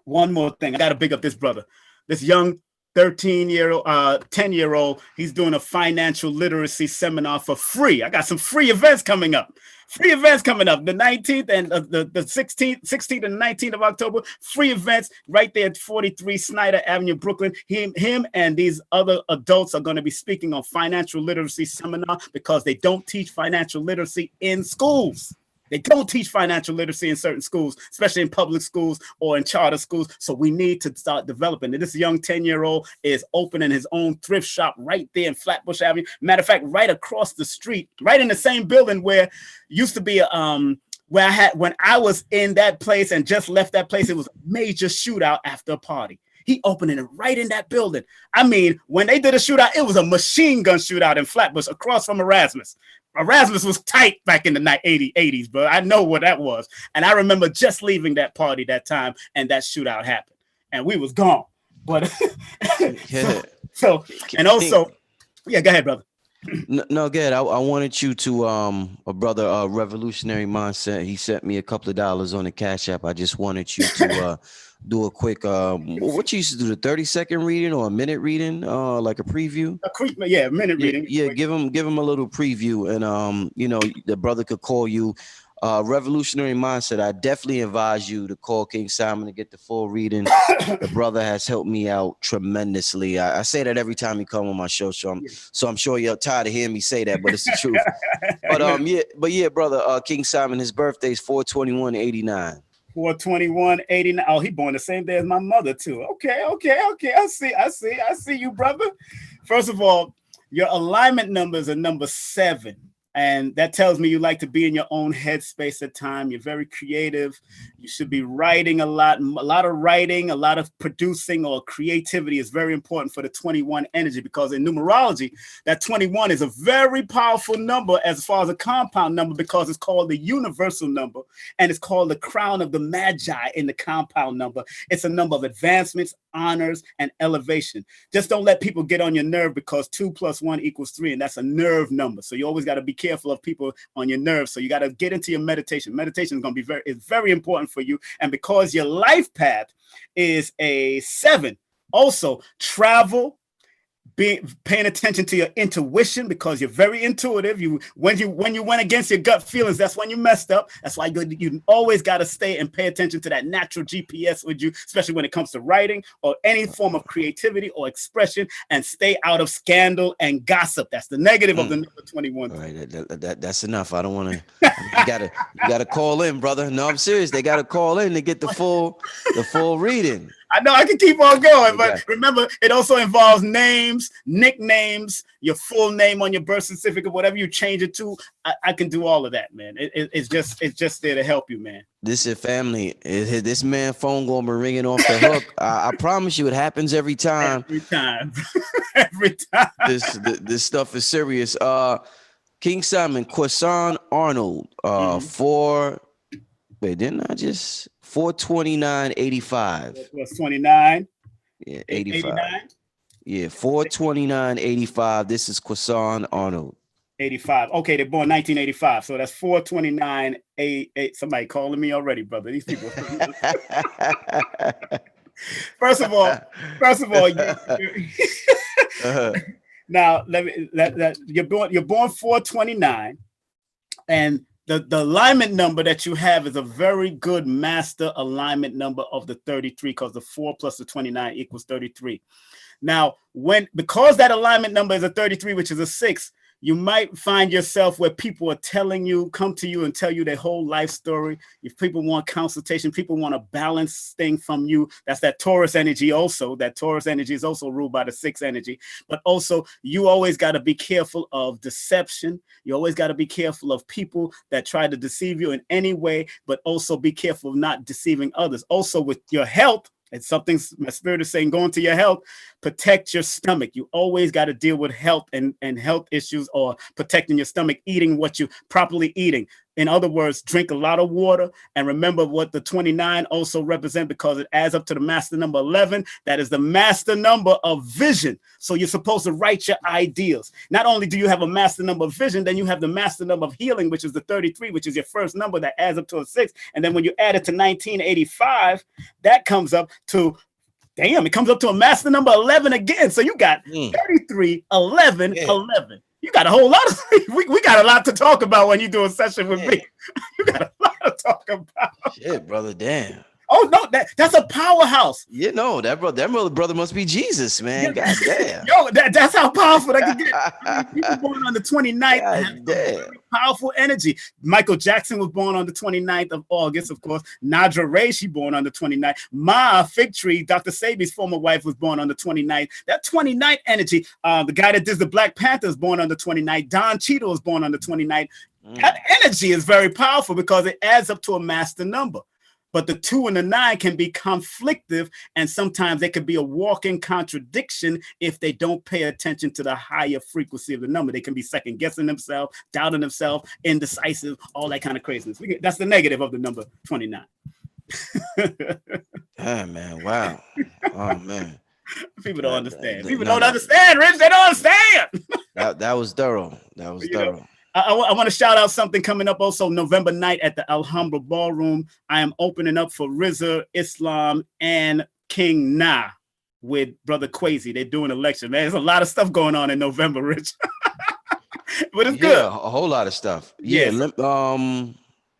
one more thing, I got to big up this brother, this young 10-year-old. He's doing a financial literacy seminar for free. I got some free events coming up. The 19th and the 16th and 19th of October. Free events right there at 43 Snyder Avenue, Brooklyn. Him and these other adults are going to be speaking on financial literacy seminar, because they don't teach financial literacy in schools. They don't teach financial literacy in certain schools, especially in public schools or in charter schools. So we need to start developing. And this young 10-year-old is opening his own thrift shop right there in Flatbush Avenue. Matter of fact, right across the street, right in the same building where used to be when I was in that place and just left that place, it was a major shootout after a party. He opening it right in that building. I mean, when they did a shootout, it was a machine gun shootout in Flatbush across from Erasmus. Erasmus was tight back in the 80s, but I know what that was. And I remember just leaving that party that time, and that shootout happened, and we was gone. But yeah. so and also, yeah, go ahead, brother. No, good. I wanted you to a brother, Revolutionary Mindset. He sent me a couple of dollars on the Cash App. I just wanted you to do a quick what you used to do, the 30-second reading or a minute reading, like a preview. Yeah, a minute Yeah, reading. yeah, give him a little preview, and the brother could call you. Revolutionary Mindset. I definitely advise you to call King Simon to get the full reading. The brother has helped me out tremendously. I say that every time he come on my show, so I'm sure you're tired of hearing me say that, but it's the truth. But yeah, brother, King Simon, his birthday is 4/21/89. 4/21/89. Oh, he born the same day as my mother too. Okay. I see you, brother. First of all, your alignment number is a number 7. And that tells me you like to be in your own headspace at time. You're very creative. You should be writing a lot of writing, a lot of producing or creativity is very important for the 21 energy, because in numerology, that 21 is a very powerful number as far as a compound number, because it's called the universal number, and it's called the crown of the Magi in the compound number. It's a number of advancements, honors, and elevation. Just don't let people get on your nerve, because 2 + 1 = 3, and that's a nerve number. So you always got to be careful of people on your nerves. So you got to get into your meditation. Meditation is going to be very important for you. And because your life path is a 7, also travel, paying attention to your intuition, because you're very intuitive. When you went against your gut feelings, that's when you messed up. That's why you always got to stay and pay attention to that natural GPS with you, especially when it comes to writing or any form of creativity or expression, and stay out of scandal and gossip. That's the negative of the number 21. All right, that's enough. I don't want to. You gotta call in, brother. No, I'm serious. They gotta call in to get the full reading. I know I can keep on going, but remember, it also involves names, nicknames, your full name on your birth certificate, whatever you change it to. I can do all of that, man. It's just there to help you, man. This is family. This man phone gonna be ringing off the hook. I promise you, it happens every time. Every time. Every time. This stuff is serious. King Simon, Quasson Arnold, 4/29/85. Plus 29. Yeah, 85. Yeah, 4/29/85. This is Quasson Arnold. 85. Okay, they're born 1985. So that's 4/29/88. Somebody calling me already, brother. These people. First of all, now you're born 4/29, and the alignment number that you have is a very good master alignment number of the 33, because the 4 + the 29 = 33. Now, because that alignment number is a 33, which is a 6, you might find yourself where people are come to you and tell you their whole life story. If people want consultation, people want a balanced thing from you. That's that Taurus energy also. That Taurus energy is also ruled by the 6 energy. But also, you always got to be careful of deception. You always got to be careful of people that try to deceive you in any way, but also be careful of not deceiving others. Also, with your health, it's something my spirit is saying, go into your health, protect your stomach. You always got to deal with health and health issues, or protecting your stomach, eating what you properly eating. In other words, drink a lot of water, and remember what the 29 also represent, because it adds up to the master number 11. That is the master number of vision. So you're supposed to write your ideals. Not only do you have a master number of vision, then you have the master number of healing, which is the 33, which is your first number that adds up to a 6. And then when you add it to 1985, that comes up to, it comes up to a master number 11 again. So you got 33, 11, 11. You got a whole lot of we got a lot to talk about when you do a session with me. You got a lot to talk about. Shit, brother, damn. Oh no, that's a powerhouse. Yeah, no, that brother must be Jesus, man. God damn. Yo, that's how powerful that can get. People born on the 29th have very powerful energy. Michael Jackson was born on the 29th of August, of course. Nadra Ray, she born on the 29th. Ma Fig Tree, Dr. Sabi's former wife, was born on the 29th. That 29th energy, the guy that did the Black Panther is born on the 29th. Don Cheadle was born on the 29th. That energy is very powerful because it adds up to a master number. But the 2 and the 9 can be conflictive, and sometimes they could be a walking contradiction if they don't pay attention to the higher frequency of the number. They can be second guessing themselves, doubting themselves, indecisive, all that kind of craziness. That's the negative of the number 29. Ah, man, wow. Oh, man. People don't understand. People don't understand, Rich. They don't understand. That was thorough. That was You know, thorough. I want to shout out something coming up also November night at the Alhambra Ballroom. I am opening up for Rizza, Islam, and King Na with Brother Quasi. They're doing a lecture. Man, there's a lot of stuff going on in November, Rich. But it's good. Yeah, a whole lot of stuff. Yeah. Yes.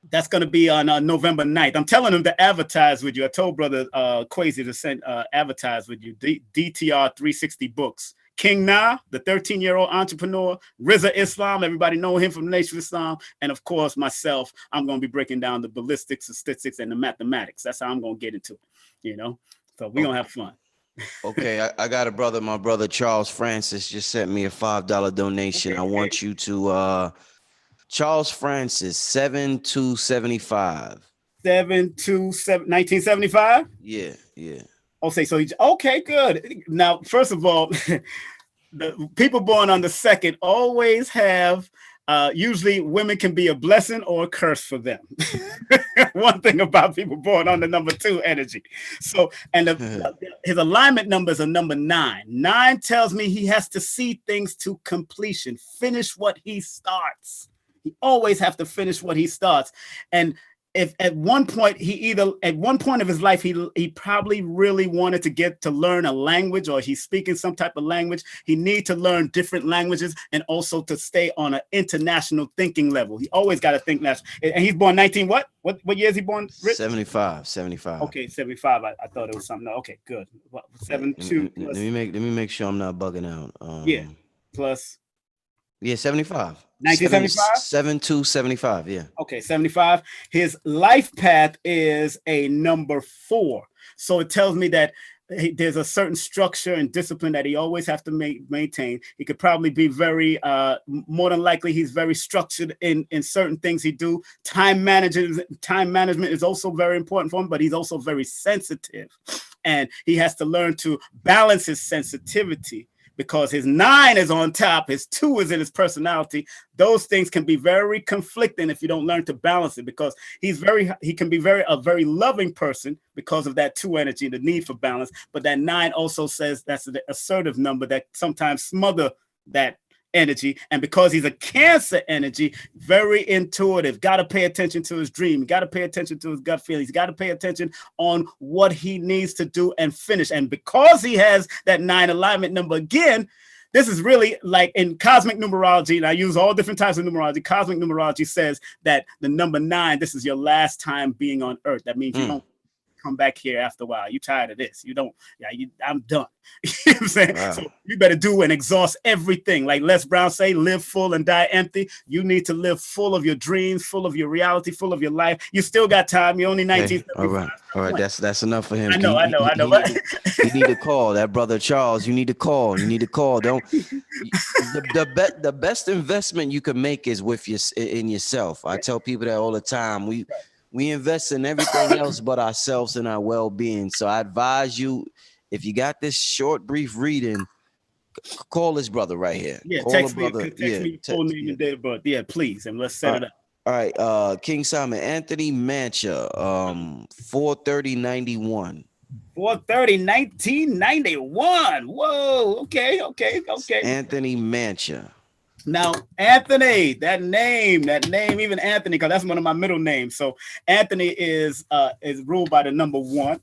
That's going to be on November 9th. I'm telling them to advertise with you. I told Brother Quasi to send advertise with you. DTR 360 Books. King Na, the 13-year-old entrepreneur, Rizza Islam, everybody know him from the Nation of Islam, and of course myself, I'm going to be breaking down the ballistics, statistics, and the mathematics. That's how I'm going to get into it, you know? So we're going to have fun. Okay, I got a brother. My brother Charles Francis just sent me a $5 donation. Okay, I want you to Charles Francis 7275. 1975. Yeah, yeah. Okay, so okay, good. Now, first of all, the people born on the 2nd always have. Usually, women can be a blessing or a curse for them. One thing about people born on the number 2 energy. So, and his alignment number is a number 9. 9 tells me he has to see things to completion, finish what he starts. He always have to finish what he starts, and if at one point of his life he probably really wanted to get to learn a language, or he's speaking some type of language, he need to learn different languages and also to stay on an international thinking level. He always got to think national. And he's born 19 what year is he born, Rich? 75. Okay, 75. I thought it was something. Okay, good. 72 plus. Let me make sure I'm not bugging out. Yeah, plus. Yeah, 75. 1975? 7275, yeah. Okay, 75. His life path is a number 4. So it tells me that there's a certain structure and discipline that he always has to maintain. He could probably be very, more than likely, he's very structured in certain things he do. Time management is also very important for him, but he's also very sensitive. And he has to learn to balance his sensitivity, because his 9 is on top, his 2 is in his personality. Those things can be very conflicting if you don't learn to balance it, because he can be a very loving person because of that 2 energy, the need for balance. But that 9 also says that's the assertive number that sometimes smother that energy. And because he's a Cancer energy, very intuitive, got to pay attention to his dream, got to pay attention to his gut feelings, got to pay attention on what he needs to do and finish. And because he has that 9 alignment number, again, this is really like in cosmic numerology, and I use all different types of numerology. Cosmic numerology says that the number 9, this is your last time being on Earth. That means you don't come back here after a while. You tired of this. You don't, I'm done. You know what I'm saying? Wow. So you better do and exhaust everything. Like Les Brown say, live full and die empty. You need to live full of your dreams, full of your reality, full of your life. You still got time. You're only 19. Hey, all right. That's enough for him. I know. You need to call that brother Charles. You need to call. Don't. The best investment you can make is in yourself. I tell people that all the time. We invest in everything else but ourselves and our well-being. So I advise you, if you got this short, brief reading, call this brother right here. Yeah, call text me your full name and date of birth. Yeah, please, and let's set it up. All right, King Simon, Anthony Mancha, 43091. 430-1991. Whoa, okay. Anthony Mancha. Now, Anthony, that name, even Anthony, because that's one of my middle names. So Anthony is ruled by the number 1.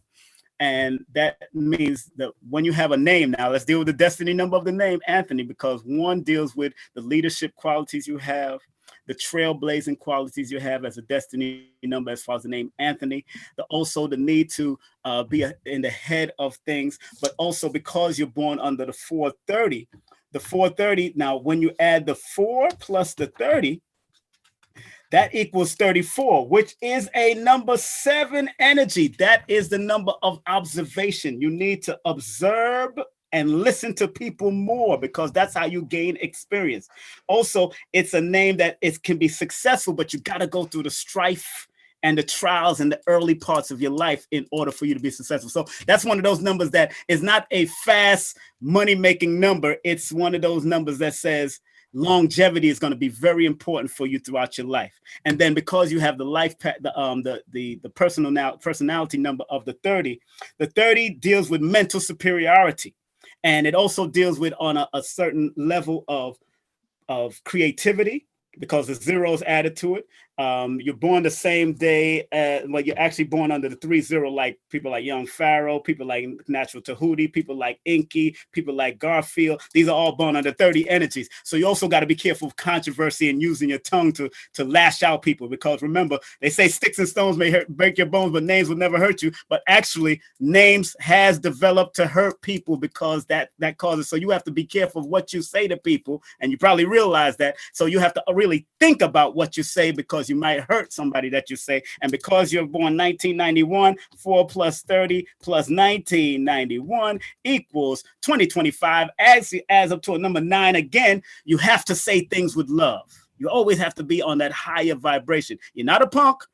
And that means that when you have a name, now let's deal with the destiny number of the name, Anthony, because 1 deals with the leadership qualities you have, the trailblazing qualities you have as a destiny number as far as the name Anthony, also the need to be in the head of things, but also because you're born under the 430. The 430, now when you add the 4 plus the 30, that equals 34, which is a number 7 energy. That is the number of observation. You need to observe and listen to people more, because that's how you gain experience. Also, it's a name that can be successful, but you got to go through the strife and the trials in the early parts of your life in order for you to be successful. So that's one of those numbers that is not a fast money-making number. It's one of those numbers that says longevity is going to be very important for you throughout your life. And then because you have the life the personality number of the 30 deals with mental superiority. And it also deals with on a certain level of of creativity, because the zero is added to it. You're born the same day, well, you're actually born under the 3-0, like people like Young Pharaoh, people like Natural Tahuti, people like Inky, people like Garfield. These are all born under 30 energies. So you also got to be careful of controversy and using your tongue to lash out people, because remember, they say sticks and stones may break your bones, but names will never hurt you. But actually, names has developed to hurt people, because that causes. So you have to be careful of what you say to people, and you probably realize that. So you have to really think about what you say, because you might hurt somebody that you say. And because you're born 1991, 4 plus 30 plus 1991 equals 2025. As up to a number 9 again, you have to say things with love. You always have to be on that higher vibration. You're not a punk,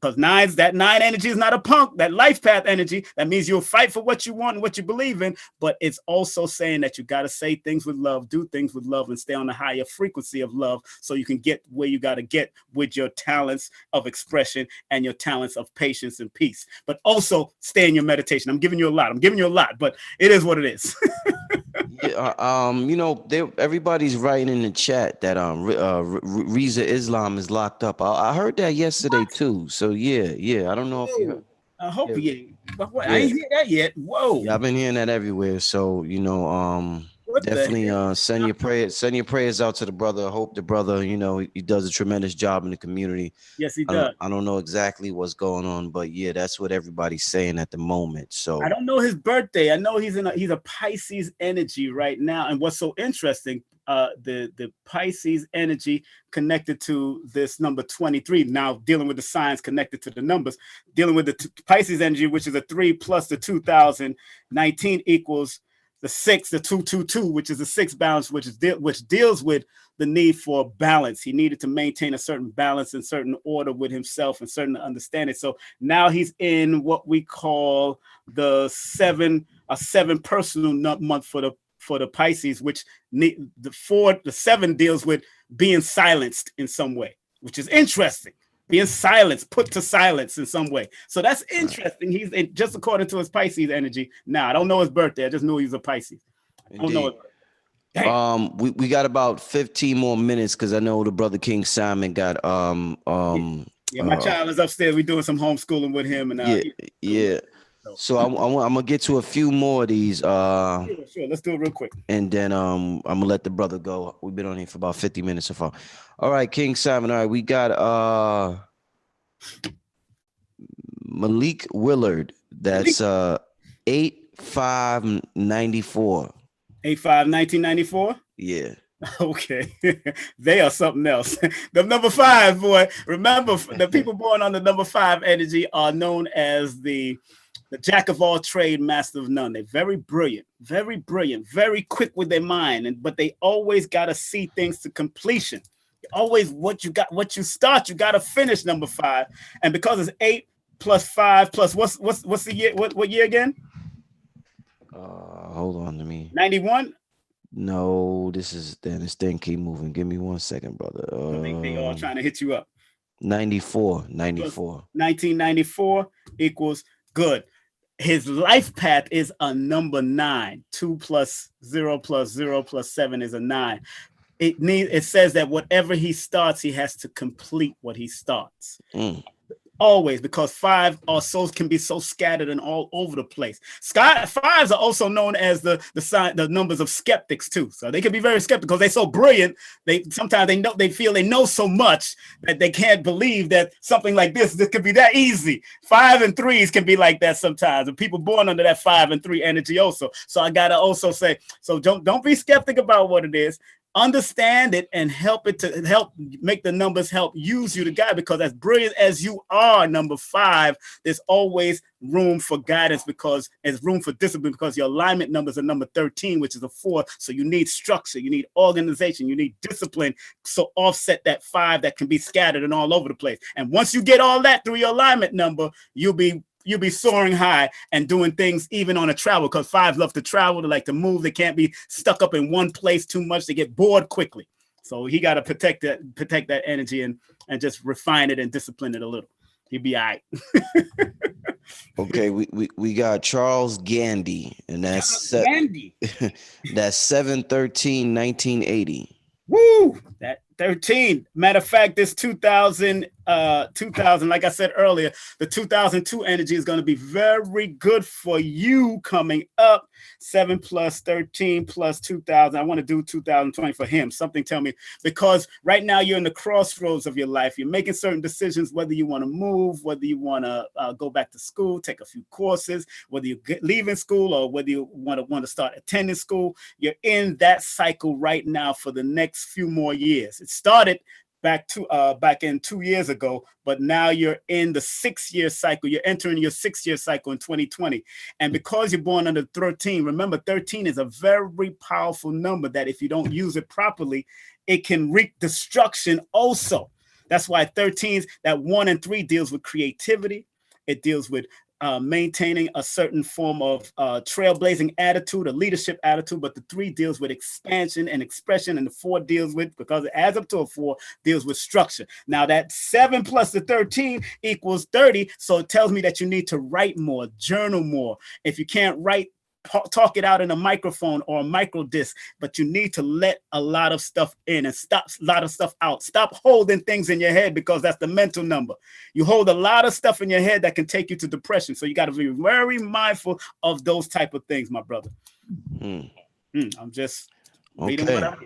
because that 9 energy is not a punk, that life path energy. That means you'll fight for what you want and what you believe in. But it's also saying that you got to say things with love, do things with love, and stay on the higher frequency of love, so you can get where you got to get with your talents of expression and your talents of patience and peace. But also stay in your meditation. I'm giving you a lot, but it is what it is. Yeah, everybody's writing in the chat that Riza Islam is locked up. I heard that yesterday too. So yeah. I don't know if you heard. I hope Yeah. I ain't hear that yet. Whoa. Yeah, I've been hearing that everywhere. So definitely send your prayers out to the brother. I hope the brother, he does a tremendous job in the community. Yes, he does. I don't know exactly what's going on, but yeah, that's what everybody's saying at the moment. So I don't know his birthday. I know he's a Pisces energy right now. And what's so interesting, the Pisces energy connected to this number 23. Now dealing with the signs connected to the numbers, dealing with the Pisces energy, which is a 3 plus the 2019 equals the 6, the 222, which is the 6 balance, which deals with the need for balance. He needed to maintain a certain balance and certain order with himself and certain understanding. So now he's in what we call the 7 personal month for the Pisces, which the 7 deals with being silenced in some way, which is interesting. Being silenced, put to silence in some way. So that's interesting. He's just according to his Pisces energy. Now, I don't know his birthday. I just knew he's a Pisces. I don't know his birthday. We got about 15 more minutes, because I know the brother King Simon got my child is upstairs. We're doing some homeschooling with him, and yeah. So I'm gonna get to a few more of these. Sure. Let's do it real quick. And then I'm gonna let the brother go. We've been on here for about 50 minutes so far. All right, King Simon. All right, we got Malik Willard. That's 8594. 1994. Yeah. Okay. They are something else. The number 5, boy. Remember, the people born on the number 5 energy are known as the jack of all trade, master of none. They're very brilliant, very quick with their mind, but they always got to see things to completion. Always what you start, you got to finish, number 5. And because it's 8 plus 5 plus what's the year? What year again? Hold on to me. 91. No, this thing keep moving. Give me 1 second, brother. I think they all trying to hit you up. 94. 1994 equals good. His life path is a number 9. 2 plus 0 plus 0 plus 7 is a 9. It says that whatever he starts, he has to complete what he starts. Always, because 5 can be so scattered and all over the place. 5s are also known as the numbers of skeptics too. So they can be very skeptical. They're so brilliant. Sometimes they feel they know so much that they can't believe that something like this could be that easy. 5 and 3s can be like that sometimes, and people born under that 5 and 3 energy also. So I gotta also say, so don't be skeptic about what it is. Understand it and help make the numbers help use you to guide, because as brilliant as you are, number 5, there's always room for guidance, because there's room for discipline, because your alignment numbers are number 13, which is a 4. So you need structure, you need organization, you need discipline. So offset that 5 that can be scattered and all over the place. And once you get all that through your alignment number, you'll be soaring high and doing things even on a travel, because 5s love to travel. They like to move. They can't be stuck up in one place too much. They get bored quickly. So he got to protect that energy and just refine it and discipline it a little. He'll be all right. Okay, we got Charles Gandy, and that's Gandy. That's 7/13/1980. Woo! That 13. Matter of fact, this 2000, like I said earlier, the 2002 energy is going to be very good for you coming up. 7 plus 13 plus 2000. I want to do 2020 for him. Something tell me, because right now you're in the crossroads of your life. You're making certain decisions, whether you want to move, whether you want to go back to school, take a few courses, whether you're leaving school, or whether you want to start attending school. You're in that cycle right now for the next few more years. It started back in 2 years ago, but now you're in the 6-year cycle. You're entering your 6-year cycle in 2020. And because you're born under 13, remember 13 is a very powerful number that if you don't use it properly, it can wreak destruction also. That's why 13s, that 1 and 3 deals with creativity. It deals with maintaining a certain form of trailblazing attitude, a leadership attitude, but the 3 deals with expansion and expression, and the 4 deals with, because it adds up to a 4, deals with structure. Now that 7 plus the 13 equals 30, so it tells me that you need to write more, journal more. If you can't write, talk it out in a microphone or a micro disc, but you need to let a lot of stuff in and stop a lot of stuff out. Stop holding things in your head, because that's the mental number. You hold a lot of stuff in your head that can take you to depression. So you got to be very mindful of those type of things, my brother. I'm just reading what I'm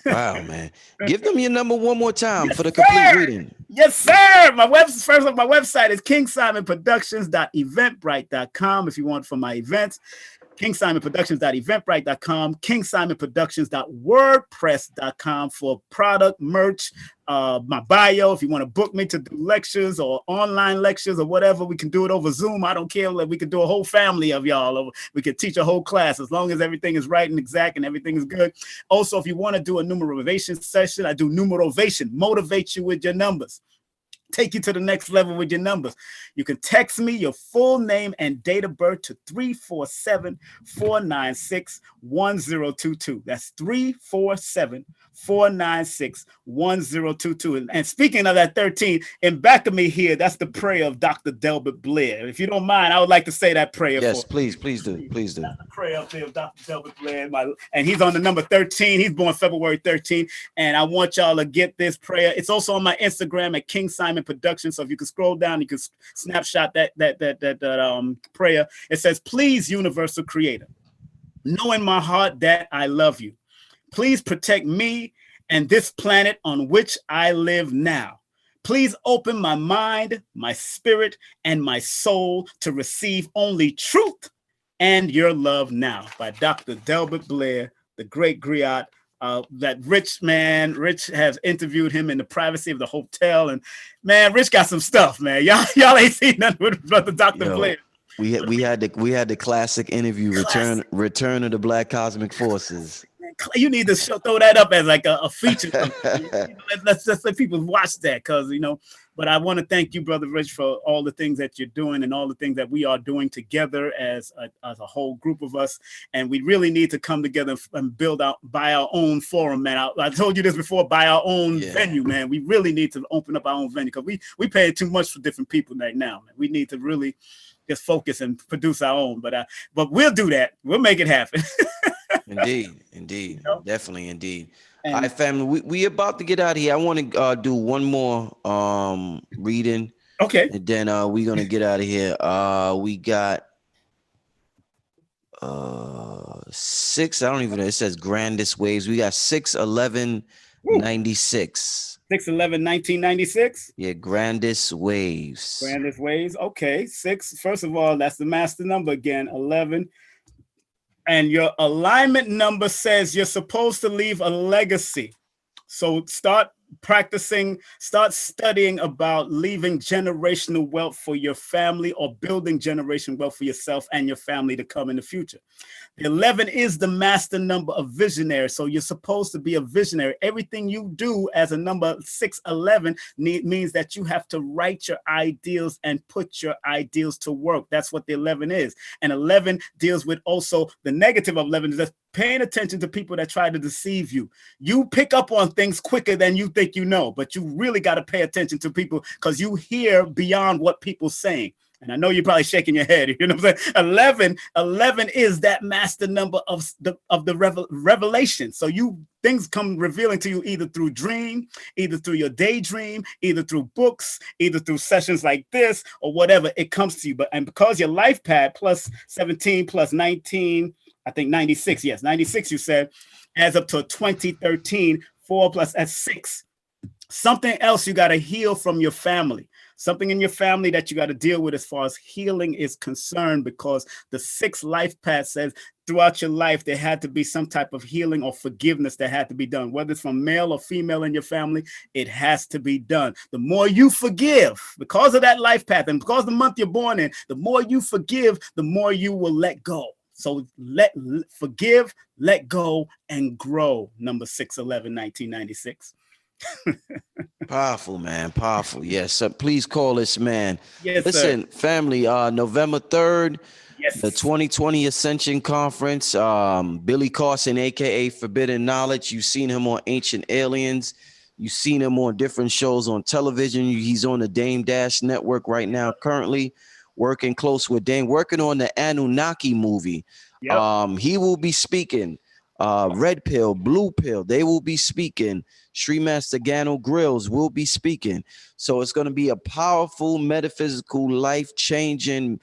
Wow, man. Give them your number one more time for the complete reading. Yes, sir. My website is kingsimonproductions.eventbrite.com if you want for my events. KingSimonProductions.eventbrite.com, KingSimonProductions.wordpress.com for product, merch, my bio. If you want to book me to do lectures or online lectures or whatever, we can do it over Zoom. I don't care. We can do a whole family of y'all. We can teach a whole class as long as everything is right and exact and everything is good. Also, if you want to do a numerovation session, I do numerovation, motivate you with your numbers. Take you to the next level with your numbers. You can text me your full name and date of birth to 347-496-1022. That's 347-496-1022. And speaking of that 13, in back of me here, that's the prayer of Dr. Delbert Blair. If you don't mind, I would like to say that prayer. Yes, please do. Please do. That's the prayer up there of Dr. Delbert Blair. And he's on the number 13. He's born February 13th. And I want y'all to get this prayer. It's also on my Instagram at King Simon Productions. So if you can scroll down, you can snapshot that prayer. It says, "Please, universal creator, know in my heart that I love you. Please protect me and this planet on which I live now. Please open my mind, my spirit, and my soul to receive only truth and your love now." By Dr. Delbert Blair, the great griot. That Rich has interviewed him in the privacy of the hotel, and man, Rich got some stuff, man. Y'all ain't seen nothing with Brother Dr. Blair. We had the classic interview, Return of the Black Cosmic Forces. You need to throw that up as like a feature. Let's just let people watch that, because But I want to thank you, Brother Rich, for all the things that you're doing and all the things that we are doing together as a whole group of us. And we really need to come together and buy our own forum, man. I told you this before, buy our own venue, man. We really need to open up our own venue, because we pay too much for different people right now, man. We need to really just focus and produce our own. But we'll do that. We'll make it happen. Indeed. Definitely, indeed. All right, family, we about to get out of here. I want to do one more reading. Okay. And then we're going to get out of here. We got 6. I don't even know. It says grandest waves. We got 6/11/96. 6/11/1996. Yeah, grandest waves. Grandest waves. Okay. 6. First of all, that's the master number again. 11. And your alignment number says you're supposed to leave a legacy. So start practicing, start studying about leaving generational wealth for your family, or building generational wealth for yourself and your family to come in the future. The 11 is the master number of visionary. So you're supposed to be a visionary. Everything you do as a number 6/11 means that you have to write your ideals and put your ideals to work. That's what the 11 is. And 11 deals with also the negative of 11 is just paying attention to people that try to deceive you. You pick up on things quicker than you think you know, but you really got to pay attention to people, because you hear beyond what people's saying. And I know you're probably shaking your head. You know what I'm saying? 11 is that master number of the revelation. So things come revealing to you either through dream, either through your daydream, either through books, either through sessions like this or whatever. It comes to you. And because your life pad plus 17 plus 19, I think 96. Yes, 96. You said adds up to 2013. 4 plus that's 6. Something else you got to heal from your family. Something in your family that you got to deal with as far as healing is concerned, because the 6th life path says throughout your life, there had to be some type of healing or forgiveness that had to be done, whether it's from male or female in your family, it has to be done. The more you forgive because of that life path and because the month you're born in, the more you forgive, the more you will let go. So forgive, let go, and grow. Number 611, 1996. Powerful, man. Powerful. Yes. So please call this man. Yes, Listen, sir. family, November 3rd, Yes. the 2020 Ascension Conference. Billy Carson, aka Forbidden Knowledge. You've seen him on Ancient Aliens. You've seen him on different shows on television. He's on the Dame Dash Network right now, currently working close with Dame, working on the Anunnaki movie. Yep. He will be speaking. Red Pill, Blue Pill, they will be speaking. Sri Master Gano Grills will be speaking. So it's going to be a powerful, metaphysical, life-changing,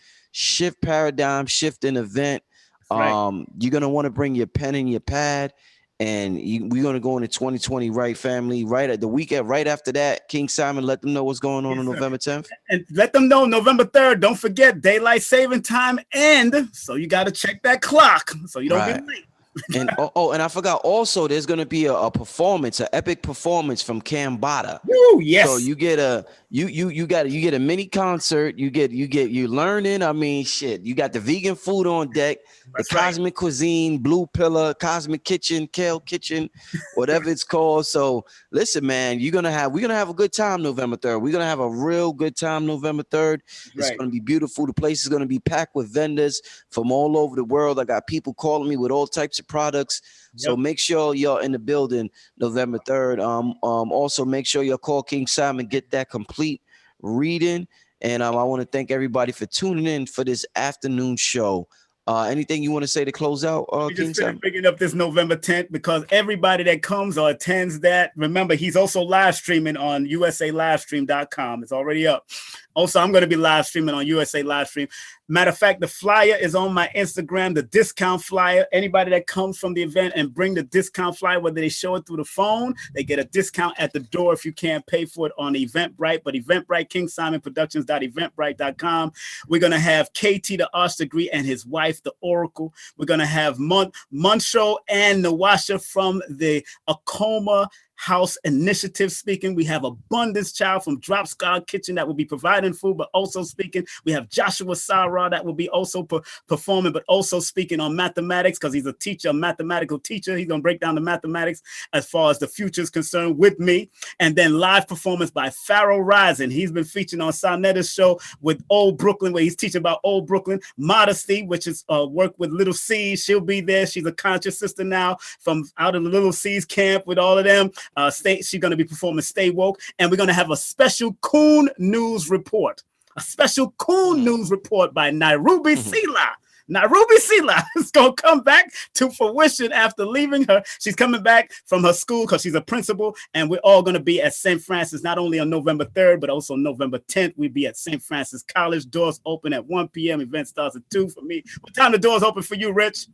paradigm shifting event. Right. You're going to want to bring your pen and your pad, and we're going to go into 2020, right, family? Right at the weekend, right after that, King Simon, let them know what's going on November 10th. And let them know November 3rd. Don't forget daylight saving time end. So you got to check that clock so you don't be late. And and I forgot also there's gonna be a performance, an epic performance from Cambatta. Woo, yes. So you get you get a mini concert, you learning. I mean, shit, you got the vegan food on deck, the cosmic cuisine, blue pillar, cosmic kitchen, kale kitchen, whatever it's called. So listen, man, we're gonna have a good time November 3rd. We're gonna have a real good time November 3rd. It's gonna be beautiful. The place is gonna be packed with vendors from all over the world. I got people calling me with all types of products. So make sure y'all in the building November 3rd. Also make sure y'all call King Simon, get that complete reading. And I want to thank everybody for tuning in for this afternoon show. Anything you want to say to close out, King Simon? Picking up this November 10th, because everybody that comes or attends that, remember, he's also live streaming on usalivestream.com. It's already up. Also, I'm going to be live streaming on USA Livestream. Matter of fact, the flyer is on my Instagram, the discount flyer. Anybody that comes from the event and bring the discount flyer, whether they show it through the phone, they get a discount at the door if you can't pay for it on Eventbrite. But Eventbrite, KingSimonProductions.eventbrite.com. We're going to have KT, the Arch Degree, and his wife, the Oracle. We're going to have Muncho and Nawasha from the Acoma House Initiative speaking. We have Abundance Child from Drop Scar Kitchen that will be providing food, but also speaking. We have Joshua Sarah that will be also performing, but also speaking on mathematics, because he's a teacher, a mathematical teacher. He's going to break down the mathematics as far as the future is concerned with me. And then live performance by Pharaoh Rising. He's been featured on Sarnetta's show with Old Brooklyn, where he's teaching about Old Brooklyn. Modesty, which is work with Little C's. She'll be there. She's a conscious sister now from out of the Little C's camp with all of them. She's going to be performing Stay Woke, and we're going to have a special Coon News report. A special Coon News report by Nairobi Sila. Nairobi Sila is going to come back to fruition after leaving her. She's coming back from her school because she's a principal, and we're all going to be at St. Francis, not only on November 3rd, but also November 10th. We'll be at St. Francis College. Doors open at 1 p.m. Event starts at 2 for me. What time the doors open for you, Rich?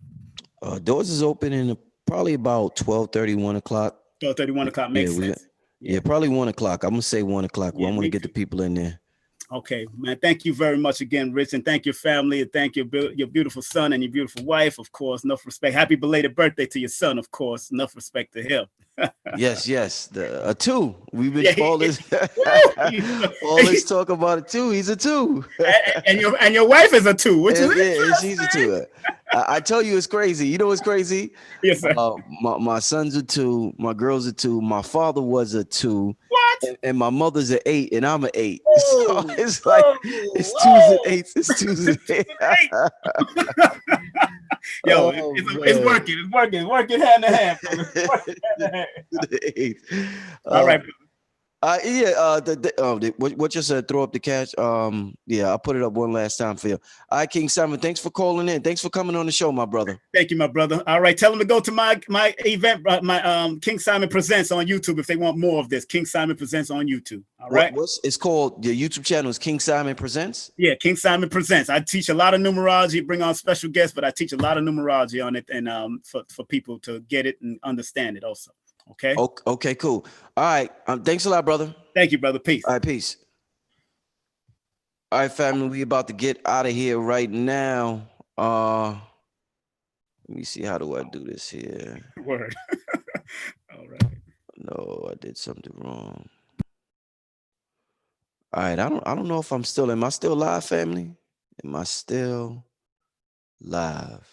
Doors is open in probably about 12:30, 1 o'clock. 12:30, 1 o'clock makes sense. Yeah, probably 1 o'clock. I'm gonna say 1 o'clock. Yeah, I want to get the people in there. Okay, man. Thank you very much again, Rich, and thank your family, and thank your beautiful son and your beautiful wife, of course. Enough respect. Happy belated birthday to your son, of course. Enough respect to him. Yes. A 2. We've been all this talk about it too. He's a 2. and your wife is a 2, which is she's a 2. I tell you, it's crazy. You know what's crazy? Yes, sir. My son's a 2. My girl's a 2. My father was a 2. What? And my mother's an 8, and I'm an 8. So it's like it's 2s and 8s. It's 2s and 8. Yo, it's working. It's working hand in hand. All right. What you said, throw up the cash. Yeah, I'll put it up one last time for you. All right, King Simon, thanks for calling in. Thanks for coming on the show, my brother. Thank you, my brother. All right, tell them to go to my event, my King Simon Presents on YouTube if they want more of this. King Simon Presents on YouTube. All right. It's called, your YouTube channel is King Simon Presents? Yeah, King Simon Presents. I teach a lot of numerology, bring on special guests, but I teach a lot of numerology on it, and for people to get it and understand it also. Okay. Okay, cool. All right. Thanks a lot, brother. Thank you, brother. Peace. All right, peace. All right, family, we about to get out of here right now. Let me see, how do I do this here? Word. All right. No, I did something wrong. All right, I don't know if I'm still, am I still live, family? Am I still live?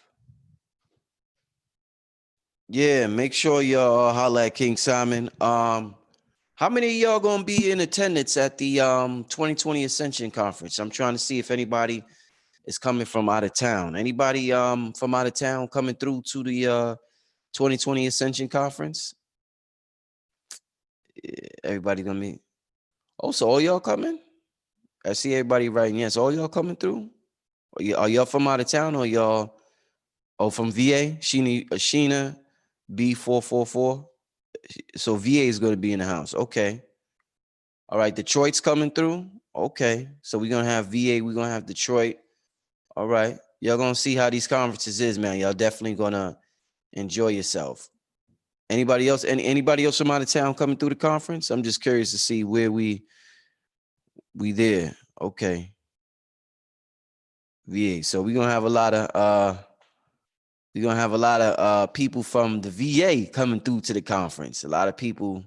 Yeah, make sure y'all holla at King Simon. How many of y'all gonna be in attendance at the 2020 Ascension Conference? I'm trying to see if anybody is coming from out of town. Anybody from out of town coming through to the 2020 Ascension Conference? Yeah, everybody gonna be. Oh, so all y'all coming? I see everybody writing yes. All y'all coming through? Are y'all from out of town, or y'all? Oh, from VA? Sheena B444. So VA is going to be in the house. Okay. All right. Detroit's coming through. Okay. So we're going to have VA. We're going to have Detroit. All right. Y'all going to see how these conferences is, man. Y'all definitely going to enjoy yourself. Anybody else? Anybody else from out of town coming through the conference? I'm just curious to see where we there. Okay. VA. So we're going to have a lot of people from the VA coming through to the conference. A lot of people.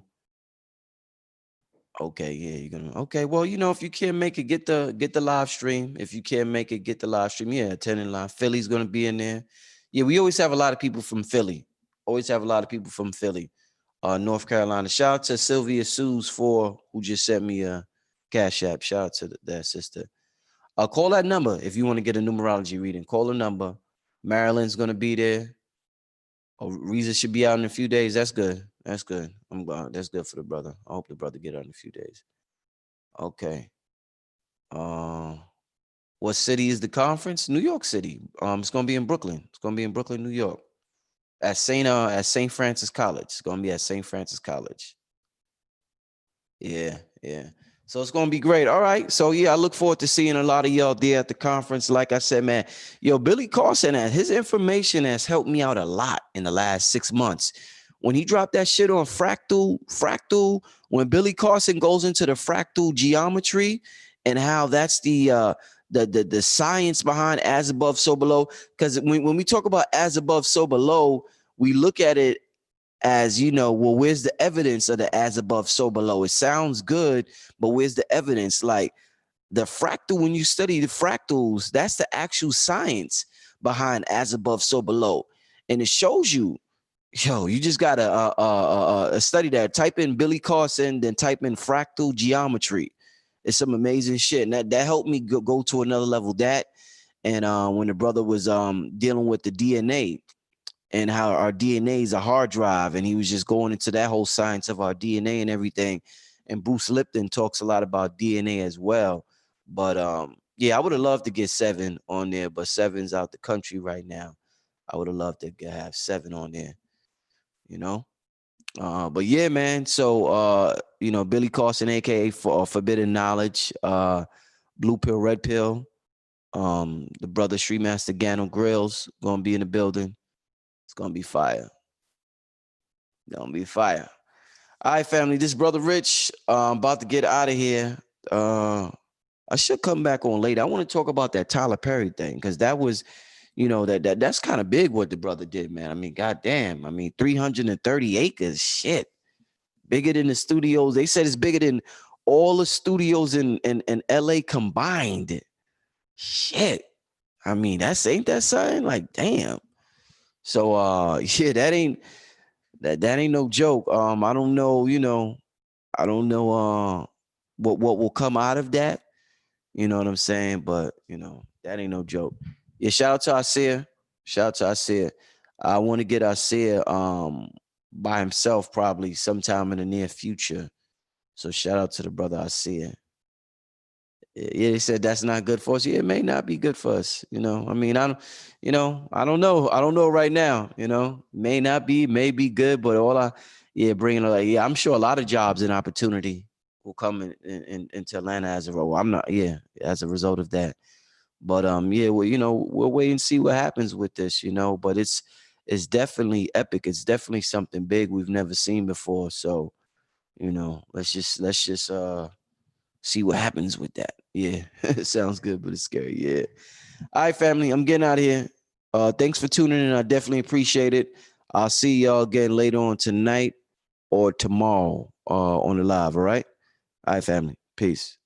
Okay, yeah, you're gonna. Okay, well, if you can't make it, get the live stream. If you can't make it, get the live stream. Yeah, attending live. Philly's gonna be in there. Yeah, we always have a lot of people from Philly. Always have a lot of people from Philly, North Carolina. Shout out to Sylvia Sues who just sent me a cash app. Shout out to that sister. Call that number if you want to get a numerology reading. Call the number. Marilyn's gonna be there. Oh, Reza should be out in a few days. That's good. That's good. That's good for the brother. I hope the brother get out in a few days. Okay. What city is the conference? New York City. It's gonna be in Brooklyn. It's gonna be in Brooklyn, New York. At St. Francis College. It's gonna be at St. Francis College. Yeah, yeah. So it's gonna be great. All right. So yeah, I look forward to seeing a lot of y'all there at the conference. Like I said, man, Billy Carson, his information has helped me out a lot in the last 6 months. When he dropped that shit on fractal, when Billy Carson goes into the fractal geometry and how that's the science behind as above, so below. Because when we talk about as above, so below, we look at it as, well, where's the evidence of the as above, so below? It sounds good, but where's the evidence? Like the fractal, when you study the fractals, that's the actual science behind as above, so below. And it shows you, you just gotta study that. Type in Billy Carson, then type in fractal geometry. It's some amazing shit. And that helped me go to another level. That, and when the brother was dealing with the DNA, and how our DNA is a hard drive, and he was just going into that whole science of our DNA and everything. And Bruce Lipton talks a lot about DNA as well. But yeah, I would have loved to get 7 on there, but 7's out the country right now. I would have loved to have 7 on there, But yeah, man. So Billy Carson, aka Forbidden Knowledge, Blue Pill, Red Pill, the brother Street Master Gano Grills gonna be in the building. It's gonna be fire. Gonna be fire. All right, family. This brother Rich. About to get out of here. I should come back on later. I want to talk about that Tyler Perry thing, because that was, that's kind of big what the brother did, man. I mean, goddamn. I mean, 330 acres, shit, bigger than the studios. They said it's bigger than all the studios in LA combined. Shit. I mean, ain't that something? Like, damn. So yeah, that ain't no joke. I don't know, I don't know what will come out of that. You know what I'm saying? But that ain't no joke. Yeah, shout out to Asir. Shout out to Asir. I want to get Asir by himself probably sometime in the near future. So shout out to the brother I see it. Yeah, they said that's not good for us. Yeah, it may not be good for us. You know, I mean, I don't, you know, I don't know. I don't know right now. You know, may not be, may be good, but bringing like, yeah, I'm sure a lot of jobs and opportunity will come into Atlanta as a role. As a result of that. But yeah, well, you know, we'll wait and see what happens with this. You know, but it's definitely epic. It's definitely something big we've never seen before. So, you know, let's just see what happens with that. Yeah, it sounds good, but it's scary. Yeah. All right, family, I'm getting out of here. Thanks for tuning in. I definitely appreciate it. I'll see y'all again later on tonight or tomorrow on the live. All right. All right, family. Peace.